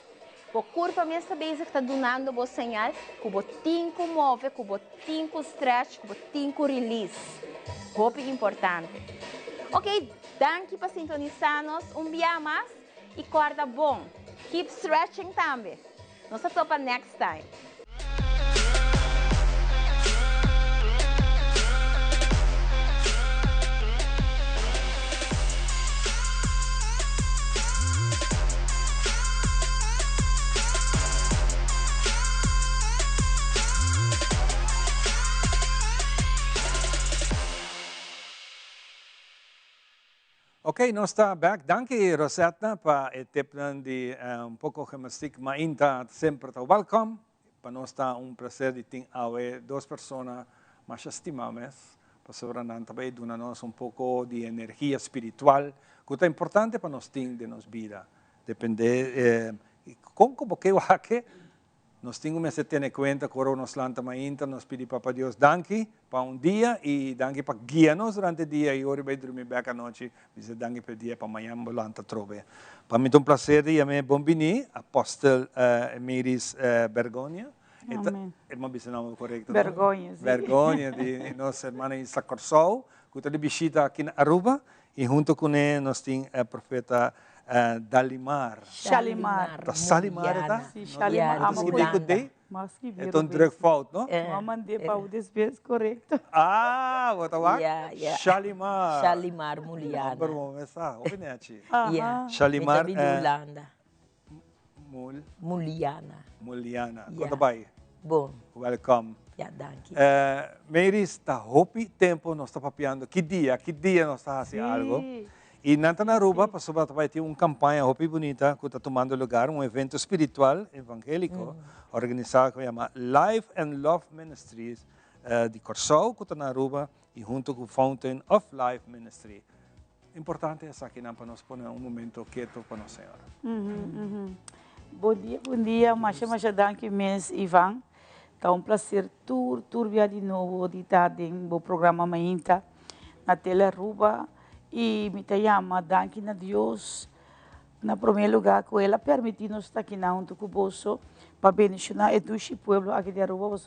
Vou curva mesmo saber que tá donando vou sinal. Que vou tinco move, que vou tinco stretch, que vou tinco release. Hopi importante. Ok, danke para sintonizar-nos dia mais e corda bom. Keep stretching também. Nos topa next time. Ok, nós estamos back. Danke, Rosetta, para o tempo de pouco gimnastic mainta sempre está welcome. Para nós está prazer de ter duas pessoas mais estimadas, para sobrenan também dar-nos pouco de energia espiritual, que é importante para nós ter de nossa vida. Depende, como que eu acho, nós temos que ter em conta que nós lanta mainta, nós pedimos para Deus danke para dia e danke para guiar-nos durante o dia e hoje vai dormir bem à noite, mas danke para o dia para amanhã lanta trove. Para mim é prazer de me bombini, apóstolo Emiris Bergonia. É uma bisnama correta. Vergonha, sim. Vergonha de nossa irmã Isa Corsol, que está de visita aqui na Aruba e junto com ele nós temos o profeta Dalimar. Shalimar. Tá Shalimar, tá? Sim, Shalimar. Mas que bem que dei? Mas que bem. É um drug fault, não? Eu mandei para o despesa correto. Ah, vou lá? Shalimar. Shalimar Muliana. Vamos começar. Opinete. Shalimar. Holanda. Muliana. Muliana. Yeah. Conta bem. Bom. Welcome. Danke. Mary, está hopi tempo nós está papiando. Que dia nós está fazendo algo? E na Aruba, passou para ter uma campanha hopi bonita que está tomando lugar, evento espiritual evangélico, organizado que chama Life and Love Ministries de Corsol, que está na Aruba, e junto com Fountain of Life Ministry. Importante é aqui para nós pôr momento quieto para nós, Senhora. Bom dia, mas danke imenso, Ivan. Está prazer turbia de novo de estar no programa Mainta, na Tele Aruba. E me chama, danke a Deus, na primeiro lugar, que ela permitiu-nos estar aqui junto com o bolso para beneficiar o povo aqui de Aruba.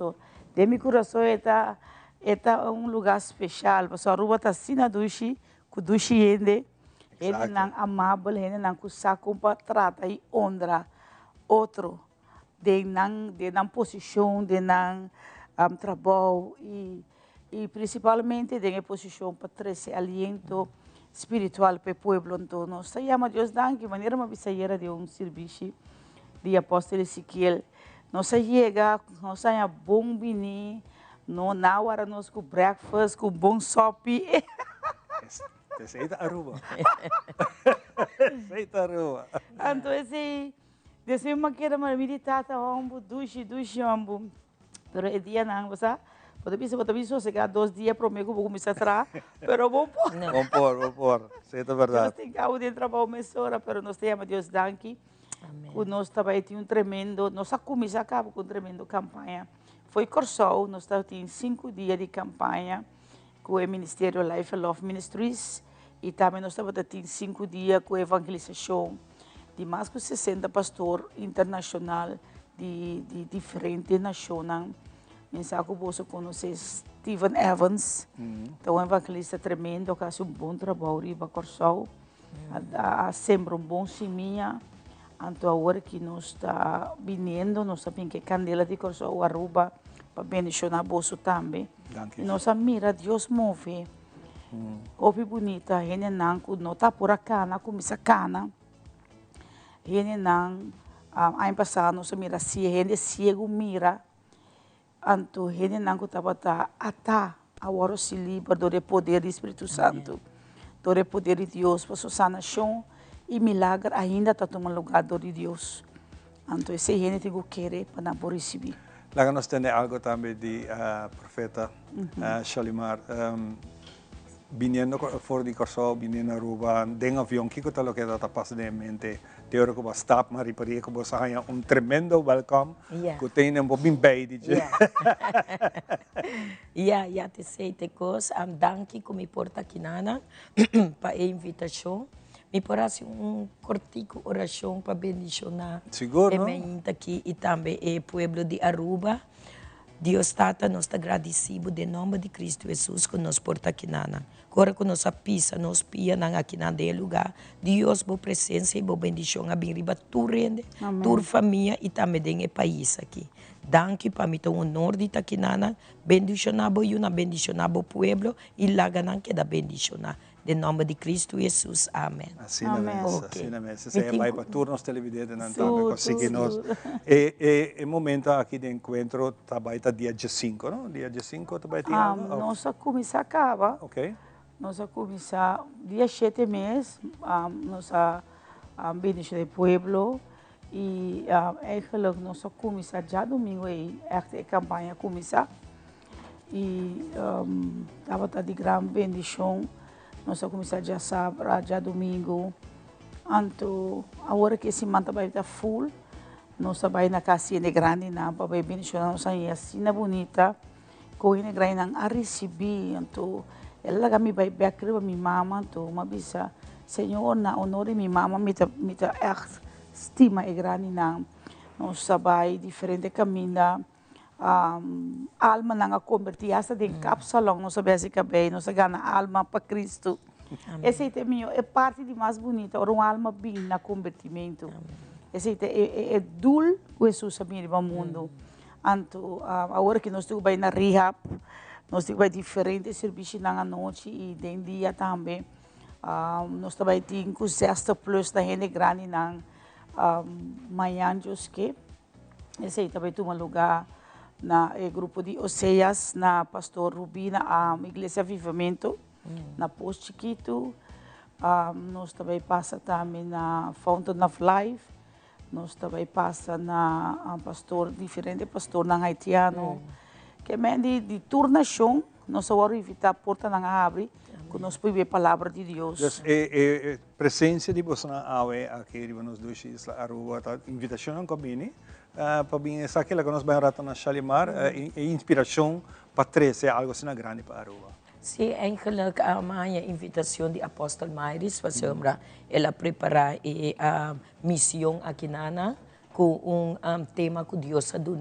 De meu coração, é lugar especial. A Aruba está assim na dushi, com dushi ele não amável, ele não saco para tratar e honra outro, de não posição, de não trabalho e principalmente de posição para trazer aliento espiritual para o povo. Então, nós chamamos Deus de maneira uma bisaieira de serviço de apóstolo Ezequiel. Nós chega, nós temos bom vinho, na hora nós com breakfast, com bom sopi. Aceita Aruba. Aceita Aruba. Então, desde uma queda, uma meditada, duche, mas o dia não, você Pode avisar, se quer 2 dias, prometo que vou começar a trabalhar, pero vou pôr. Vamos pôr. Certo, é verdade. Nós temos de trabalhar mais hora, pero nós temos, Deus danke. Nós também temos tremendo, nós começamos com tremendo campanha. Foi Corsol, nós temos 5 dias de campanha com o Ministério Life and Love Ministries e também nós temos 5 dias com a evangelização de mais de 60 pastores internacionais de diferentes nações. Mensagem que você conhece Stephen Evans, então um evangelista tremendo, que faz bom trabalho em Corsol, sembra bom semente. Então, agora que nós está vindo, nós sabemos que Candela de Corsol Aruba para bendicionar bolso também. Nós mira Deus move. Opi bonita, ele não está por a cana, começa a cana. Ele não, ano passado nós mira se ele cego mira. Então, ele não estava agora se livra do poder do Espírito Santo, do poder de Deus para sua sanação. E milagre ainda está tomando lugar de Deus. Então, esse gente tem que querer para não receber. Lá nós temos algo também de profeta Shalimar. Viniendo fora de Corsol, viniendo a Aruba, den avião, que está lo que está passando em mente? Teórico que está mas riparia que você ganha tremendo welcome. Que tem bem bem, DJ. Ja, te sei te coisa, danke como porta aqui nana para a invitação. Me parece cortico oração para bendicionar a aqui e também o povo de Aruba. Deus Tata, nós está agradecido de nome de Cristo Jesus que nos porta aqui nana. Agora que nós pisa, nós pia aqui nesse lugar. Deus, boa presença e boa bendição a bem riba tu rende, tua família e também do país aqui. Danke para mim, o honor de aqui nana, bendicionar o povo e lá que da bendicionar. De nome de Cristo Jesus. Amém. Assim mesmo. Você vai para turnos televidentes, então conseguimos. E momento aqui de encontro, trabalha dia 5, não? Dia 5 trabalha dia? Nós começamos acaba. Ok. Nós começamos dia 7 mês, nós bendição do povo e nós começamos já domingo aí, a campanha começar e estava de grande bendição. Nós começamos já sábado, já domingo. Então, agora que esse manto vai estar full, nós vamos na casinha grande, para bendicionar nossa assim bonita, com a grande a receber. Então, ela me vai ver para minha mama, então, uma vez, Senhor, na honor de minha mama, me echt estima é grande, nós vamos diferente caminho. Alma não convertir essa de cápsula não sabe se cabe não se ganha alma para Cristo. Esse é parte de mais bonita uma alma bem na convertimento. Esse é dul que Jesus sabia no mundo. Então agora que nós estamos na rehab, nós temos diferentes serviços na noite e de dia também. Nós também temos 6 plus da gente grande na manhã que esse também tem um lugar na grupo de Oséias, na Pastor Rubina, a Igreja Avivamento, na Posto Chiquito. Nós também passa também na Fountain of Life. Nós também passa na pastor, diferente pastor na haitiano. Que é de turnação, nós vamos evitar a porta na abre, que nós podemos ver a palavra de Deus. A presença de você aqui nos dois Islas Aruba, a invitação não combine. Para mim, essa aquela que nós vamos rato na Shalimar, é inspiração para trazer algo assim grande para Aruba. Sim, eigenlijk a minha invitação de Apóstolo Mayris, ela preparar a missão aqui nana com tema que Deus ha dado,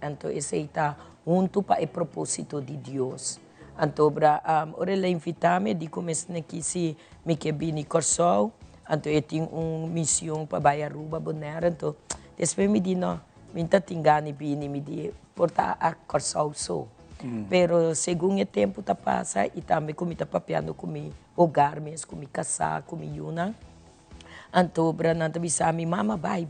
então esse está junto para o propósito de Deus. Então, ora ela invita-me de começar aqui se me que vim Corsol, então eu tenho uma missão para Aruba, Bonaire, então depois me diz, não, minta tingani bini me di porta a Corsol so. Pero segundo o tempo tá passa e também como tá papiando comi hogar mesmo, comi casar, comi yuna. Antobra nanta bisa mi mama bye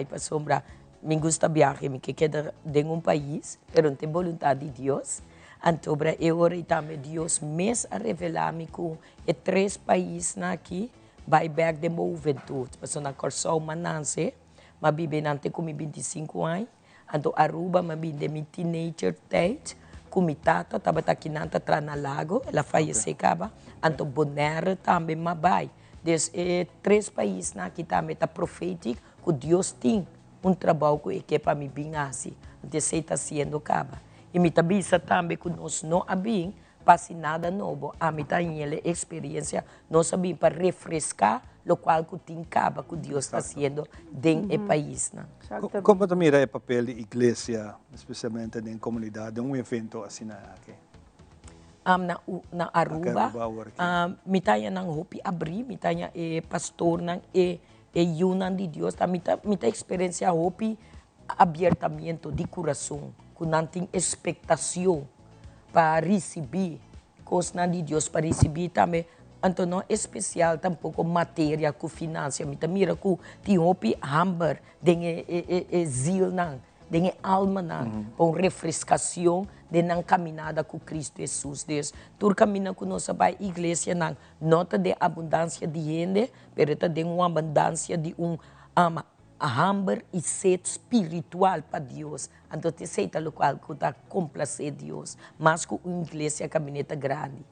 para sombra. Me gusta viajar, me que queda de um país, pero não tem vontade de Deus. Antobra eu ora e também Deus mes a revelar-me com 3 países aqui, vai back de juventude, passou na Corsol Mananse. Mabibe nante com 25 anos, então Aruba mabibe de teenager tijd, Kumitata, estava aqui na Lago, ela faleceu, então Bonaire também, Mabai. Dus 3 países aqui também está profético, que Deus tem trabalho que é para mim bem assim, então você está sendo caba. E me tabisa também que nós não abrimos para nada novo, a mim tem experiência, nós sabemos para refrescar o qual que tem caba que Deus está fazendo dentro do país. Como tu mira o papel da igreja, especialmente na comunidade, um evento assim aqui? Na Aruba, me tenho nang hopi abrir, me tenho pastor nang yunan de Deus, me tenho experiência hopi abertamento de coração, que não tem expectação para receber coisas de Deus, para receber também. Então, não é especial tampouco matéria com finança. Me mira que tem hopi hamber, tem zil nang, tem alma nang, com refrescação de não caminhada com Cristo Jesus. Deus, tu caminha com nossa igreja nang, nota de abundância de gente, pero tem uma abundância de hamber e sede espiritual para Deus. Então, te aceita o qual que está complacer Deus, mas com uma igreja caminheta grande.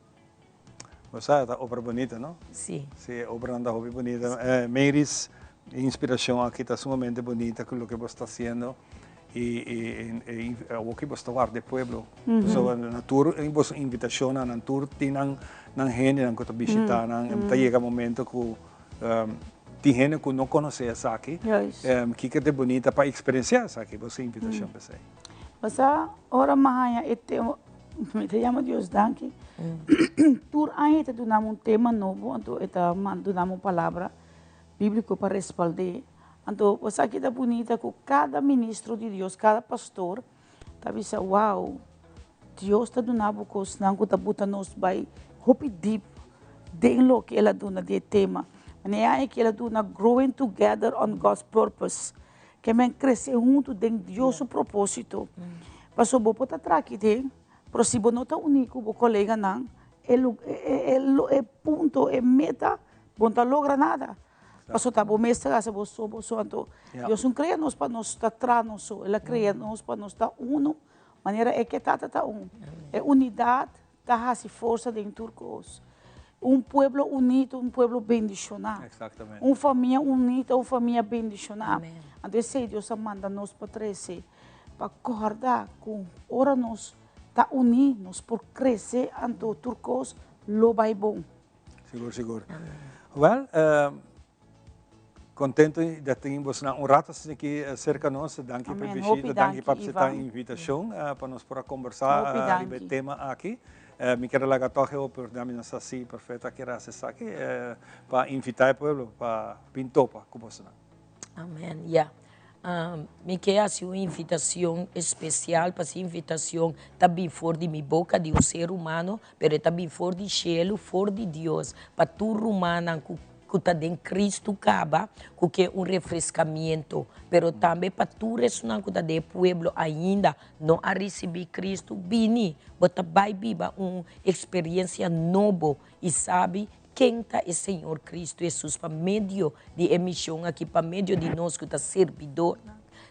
Você está obra bonita, não? Sim. Sim, obra anda hobby bonita. Mary's inspiração aqui está sumamente bonita com o que você está fazendo e o que você está guardando do pueblo. So, na tour, você invitação na tour tem na gente na que visita, na chega momento que tem gente que não conhece essa aqui, que é bonita para experienciar essa aqui. Você invitação para você. Você ora mais me chama Deus danke. Tur aí te donamos tema novo, então eta donamos palavra bíblico para respaldar. Então você aqui tá bonita com cada ministro de Deus, cada pastor, tá visa wow, Deus tá donando coisas não que tá botando nós vai hope deep, den lo que ela dona de tema. Né aí que ela dona growing together on God's purpose, que men crescer junto de Deus o propósito. Passou bom para trás aqui de pero si vos no estás único, vos colega nan, el punto, el meta, vos no logra nada. Paso está vos mestra, hace vos so, Dios un crea nos para nos estar atrás, Él crea nos para nos estar uno, maneira é que está É unidade, está assim força dentro de nós. Pueblo unido, pueblo bendicionado. Exatamente. Uma família unida, uma família bendicionada. Então, Deus manda nos para crescer, para acordar com ora nos tá unir-nos por crescer ante turcos lo vai bom. Seguro. Well, contento de termos rato aqui cerca de nós. Danke por visita, danke por aceitar a invitação para nós para conversar sobre o tema aqui. Me quero lá toque por dar-nos assim perfeita que era essa aqui para invitar o povo para pintar para conversar. Amém. Me quer assim uma invitação especial para essa invitação também fora de minha boca de um ser humano, mas também fora de cielo, fora de Deus, para todo humano que está em Cristo caba, que é refrescamento, mas também para todo resonante que está do povo ainda não a receber Cristo, bini, bota vai viva uma experiência nova e sabe quem está é Senhor Cristo Jesus para meio de emissão aqui, para meio de nós que está servidor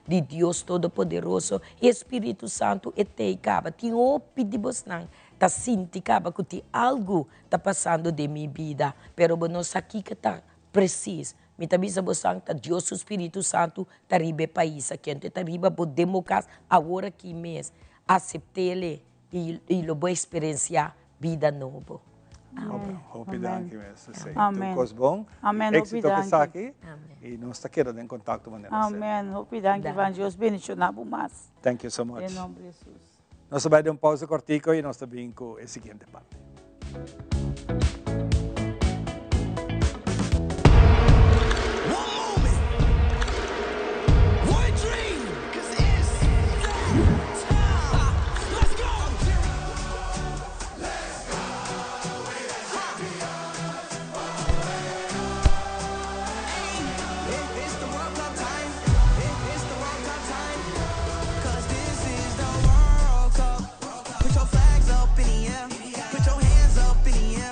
de Deus Todo-Poderoso, Espírito Santo e te caba, tem opi de bosnang, tá sinti caba que tem algo tá passando de minha vida, pero nós aqui que tá preciso. Me tabisa bosang tá Deus Espírito Santo tá ribe país aqui, tá riba podemos agora que mês aceitar e lo boa experienciar vida nova. Hope danke mesmo. Amém. Tudo bom. Amém. Éxito que está aqui. E nós está querendo em contato com você. Amém. Hope danke. Deus bendicionado mais. Thank you so much. Em nome de Jesus. Nós vamos dar pausa cortico e nós também com a seguinte parte. Put your flags up in the air. Put your hands up in the air.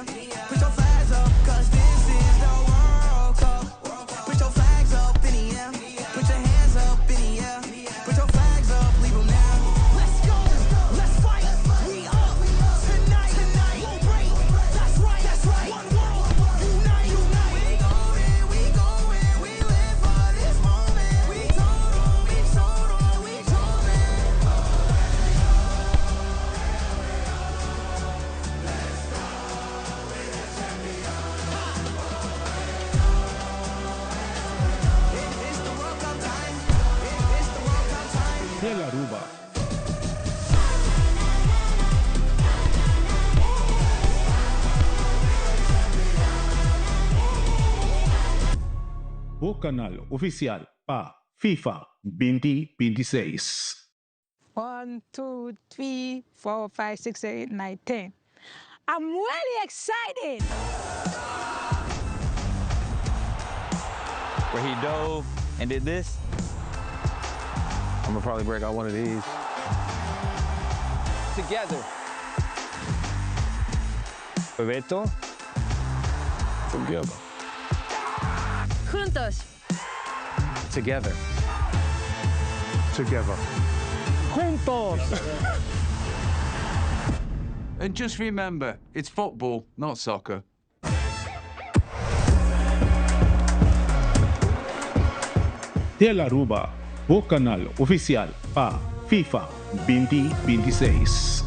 de la Aruba. O canal oficial para FIFA 2026. 1, 2, 3, 4, 5, 6, 7, 9, 10. I'm really excited. Where he dove and did this. I'm gonna probably break out one of these. Together. Bebeto. Together. Juntos. Together. Together. Juntos. And just remember, it's football, not soccer. De la Aruba, o canal oficial para FIFA 2026.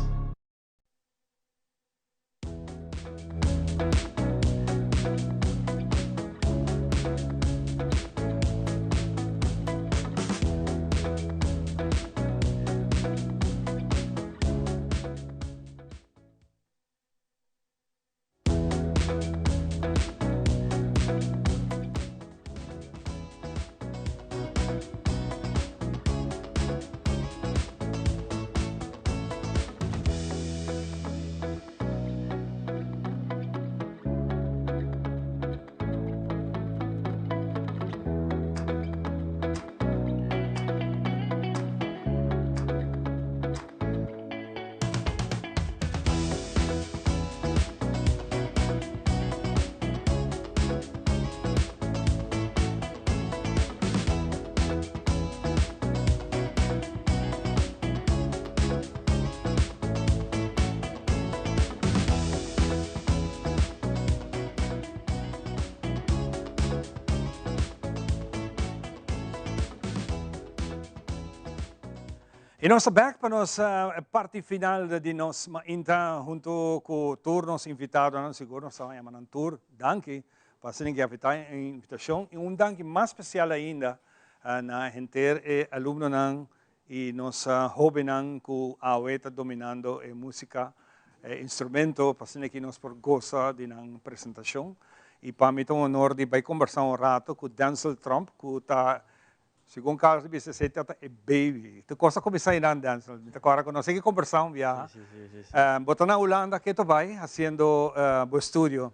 E nós back para nossa parte final de nós mainta junto com turnos invitados, não seguro nós estamos chamando tour, danke, para serem que a invitação e danke mais especial ainda na gente aluno nan e nossa hobby nan que a está dominando música, instrumento, para serem que nós por goza de nan apresentação e para mim é honor de vai conversar rato com Denzel Trump, que está segundo Carlos disse, você é baby. Tu gosta de começar a dança. Agora, quando você conversar, viaja. Botou na Holanda, que tu vai, fazendo o estúdio.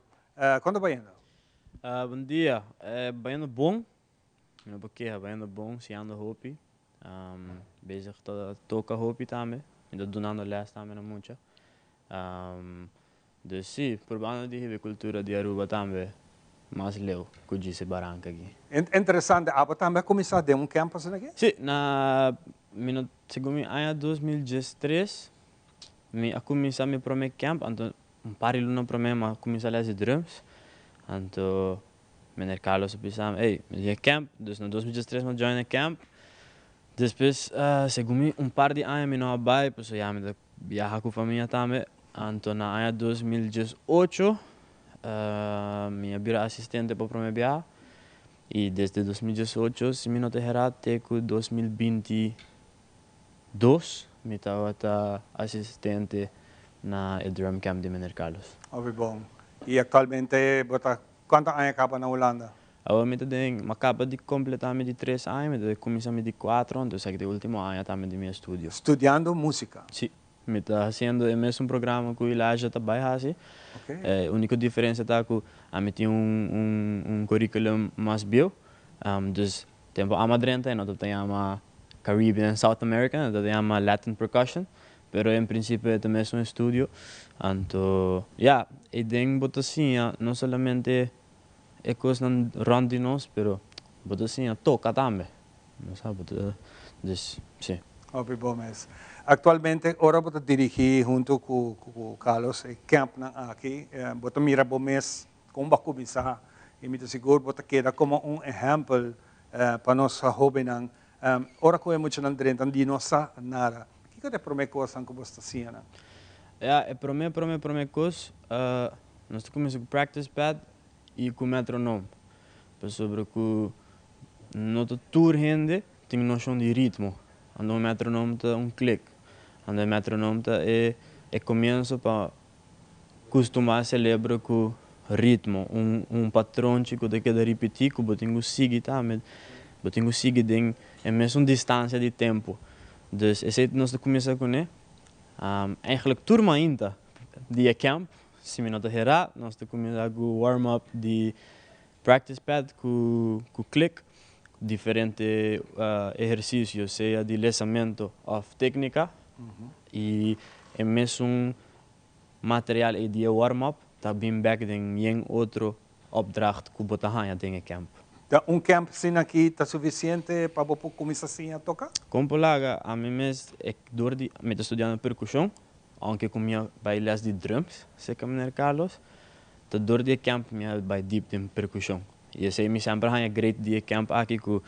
Quando vai indo? Bom dia. Vai indo bom. Não porque vai indo bom, se anda hopi. Bezig toca hopi também. Ainda donando les também na muita. Dus sim, por banda de a cultura de Aruba também. Mas leu, que disse Barranca aqui. Interessante, a também começar de campus aqui? Sim, segundo ano 2013, eu comecei meu primeiro camp, então par de alunos para mim, mas comecei a ler drums, então meu Carlos pensava, ei, eu camp, então em 2013 eu joinei camp, depois segundo par de anos eu não vai, pois eu me viajar com a família também, então no ano 2018 minha vira assistente para o primeiro viagem e desde 2018 se me não errar até 2022 me estava assistente na drum camp de Menor Carlos. Bom. E atualmente quantos anos acaba na Holanda? Agora eu acabo de completar de 3 anos, eu comecei de 4, então é que o último ano também de meu estúdio. Estudando música? Sim. Me está fazendo o mesmo programa que o Elijah também faz. A única diferença é que eu tenho currículo mais bio. Dus tempo amadrenta, nós temos Caribbean South American, nós temos Latin Percussion, pero em princípio é o mesmo estúdio. Então, eu digo assim, não somente é coisa de nós, pero assim, toca também. Não sabe, dus, sim. Bom mesmo. Actualmente, agora vou dirigir junto com Carlos camp aqui. Vou mirar o mês como vai começar e me seguro vou quedar como exemplo para nossa hobby. Agora que é muito andrento, não diz nada. O que é a primeira coisa que você está fazendo? A primeira coisa, nós começamos com practice pad e com metronome. Sobre que nossa tour rende tem noção de ritmo. ando o metronome tá clique. Ando o metronome tá começo para costumar celebrar com ritmo, patrão que eu tenho repetir, que eu tenho que seguir também. Eu tenho que seguir em mesma distância de tempo. Então, esse é nós começamos com ele. Eigenlijk turma ainda de camp, se me não errar, nós começamos com warm-up de practice pad com click, diferentes exercícios, seja de lançamento ou técnica, e é mesmo material de warm-up, também back em outro opdracht que você tem em camp. Camp assim aqui está suficiente para você começar assim a tocar? Como polaga, a mim mesmo é dor de me estudando percussão, aunque comia bailes de drums, sei que meneer Carlos, tá dor de camp me vai deep em percussão. E esse é me sempre há great de camp aqui com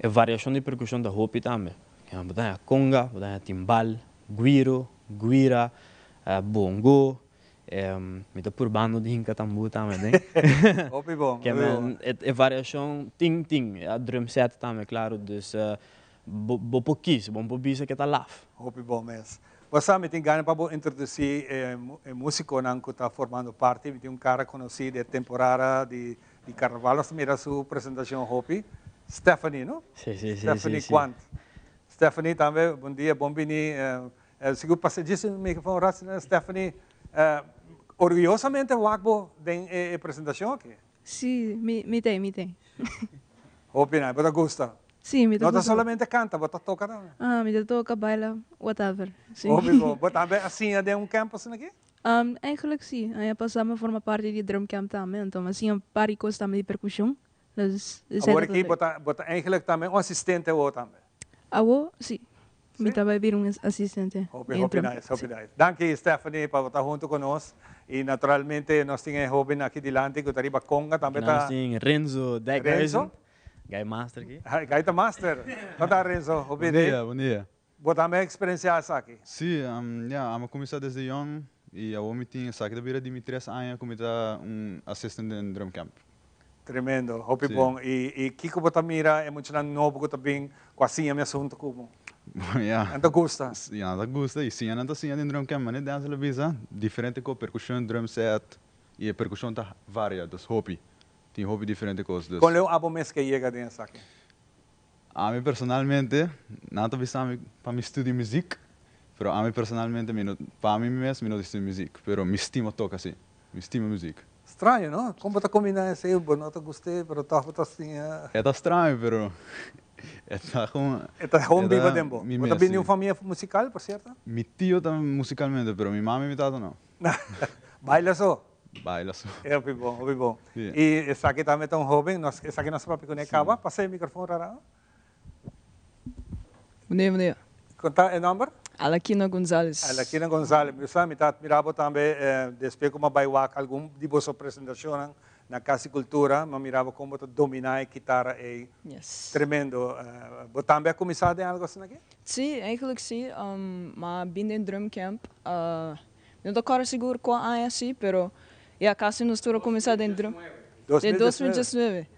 variação de percussão da hopi também. Você tem a conga, você tem a timbal, guiro, guira, bongo. Me dá por bando de hinca tambu também, né? Hopi bom. Que é variação ting, a drum set também, claro, dus bom pouquinho, bom pouquinho que tá lá. Hopi bom mesmo. Você me tem ganho para introduzir músico que está formando parte, me tem cara conhecido de temporada de carnaval, mira sua apresentação Hopi, Stephanie, não? Sim. Stephanie Quant. Stephanie também, bom dia, bom vini. Seguro passei disso, me fala, Stephanie, orgulhosamente wakbo den apresentação aqui? Sim, me tem. Hopi, não, você gosta? Sim, me gosta. Não solamente canta, você toca também? Me toca, baila, whatever. Sim. Hopi, você também assim de campus aqui? Eigenlijk sim. Eu passava a formar parte de drum camp também, então assim um par coisas também de percussão. Agora aqui, você eigenlijk também assistente ou também? Sim. Me também vir assistente. Hopi nice. Danke, Stephanie, por estar junto conosco. E naturalmente nós temos jovem aqui delante que está riba conga também. Nós temos Renzo Dijkhuizen, Guy Master aqui. Guy the Master. Como Renzo? Bom dia. Você também experiencia aqui? Sim, eu comecei desde young e eu me tinha aqui da de 3 anos como assistente em drum camp. Tremendo, hopi bom. E que você mira emocionante novo que também quase a minha assunto como? Anda gosta? Anda gosta. E sim, anda assim em drum camp, mas dança la visa diferente com percussão, drum set e a percussão tá varia, dos hopi. Tem hopi diferente coisas. Qual é o abo mês que chega dentro aqui? A mim personalmente, nada visa para me estudar música, mas a mim personalmente, para mim mesmo, não estudo música, mas me estima tocar assim, me estima música. Estranho, não? Como você combina isso? Eu não gostei, mas está assim. É estranho, mas está como. Está home viva tempo. Você também tem uma família musical, por certo? Mi tio também musicalmente, mas minha mãe me dá não. Baila só? Baila só. É bom. E essa aqui também é tão jovem, essa aqui nós próprio conectava. Passei o microfone rara. Bom dia. Conta o número? Alaquina Gonzalez. Eu me admirava também, depois como vai algum de vossa apresentação na Casa de Cultura, me mirava como dominar a guitarra é tremendo. Você também começou em algo assim aqui? Sim, eigenlijk sim, mas binnen em drum camp, não estou seguro qual é assim, pero a Casa de Cultura começou em drum. 2019.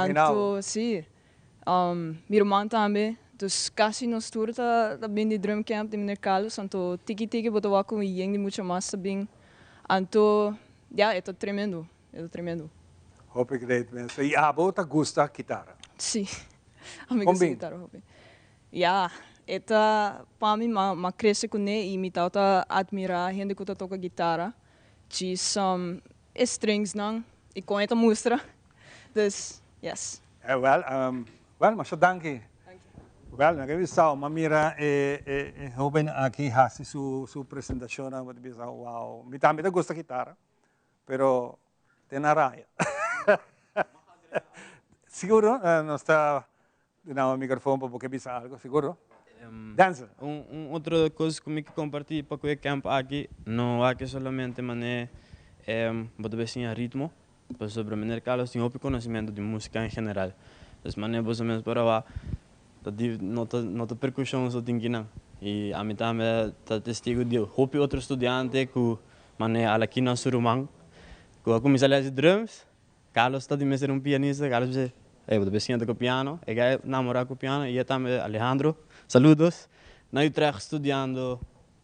Então, sim, meu irmão também. Dus kasi nos tour ta bin di drum camp di meneer Carlos, anto tiki boto wako e yang di mucha massa bing, anto é tremendo. Hope great mesmo. E a bota gosta guitarra? Sim, a mim gosta guitarra hope. Para mim ma cresce com ele e me tauta admirar gente que toca guitarra, de some strings não e com esta mostra, dus yes. Mas danke. Well, nagawisa, mamira jovem aqui hasi su apresentação, mas bisa wow. Me também gosta guitarra, pero tem a raia. Seguro, não está no microfone porque bisa algo, seguro? Dança. Outra coisa que me compartilho para o camp aqui, não é que solamente mané botar bem a ritmo, mas sobre o Carlos tem outro conhecimento de música em geral. Mas mané você mesmo para lá. Nota percussão só tem que não. E a mim também tá testigo de outro estudante que mané aqui na Surumang, que começou a fazer drums. Carlos está de ser pianista. Carlos diz, vou besinha com o piano. Ele namora com o piano e também Alejandro saludos. Na Utrecht estudiando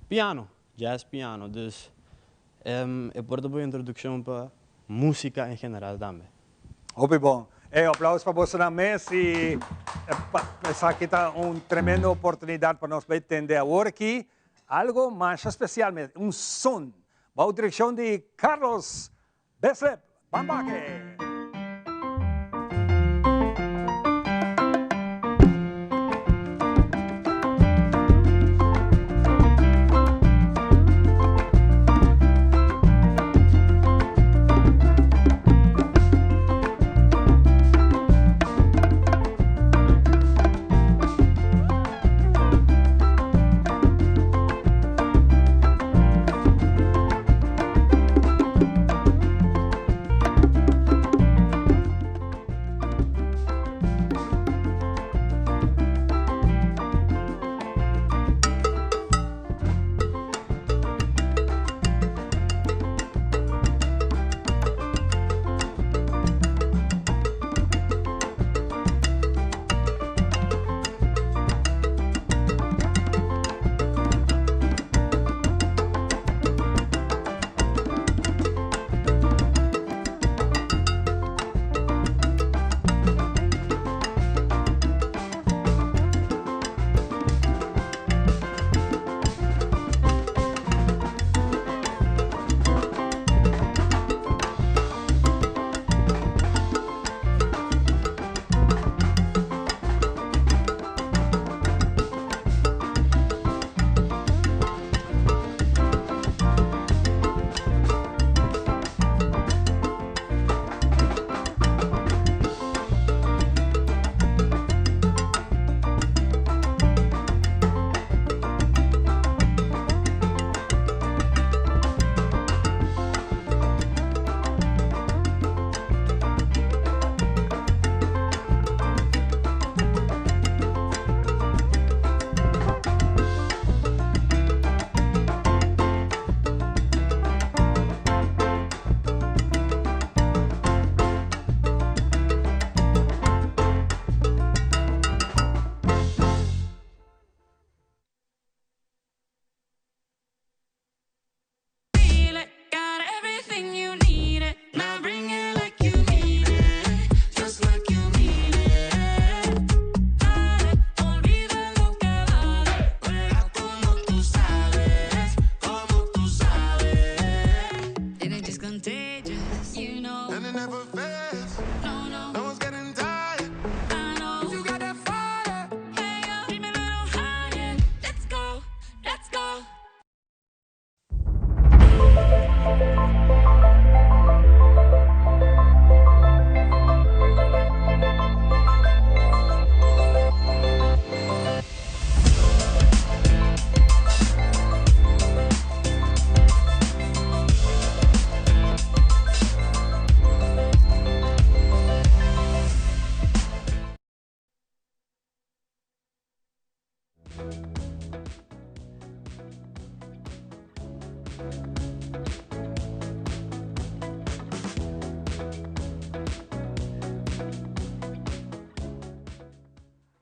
piano, jazz piano. Dus eu porto uma introdução para música em geral também. Hope bom. Aplausos para você também. Essa aqui está uma tremenda oportunidade para nós entender agora aqui algo mais especialmente, um som. Bajo direção de Carlos Beslep Bambaque.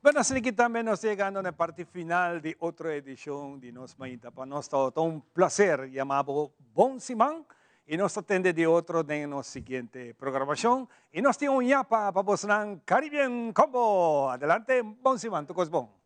Bueno, assim que também nós chegando na parte final de outra edição de Nos Mainta. Para nós é um prazer, chamado Bom Simão, e nós atende de outro na nossa seguinte programação. E nós temos um yapa para você Caribbean Combo. Adelante, Bom Simão, tu bom.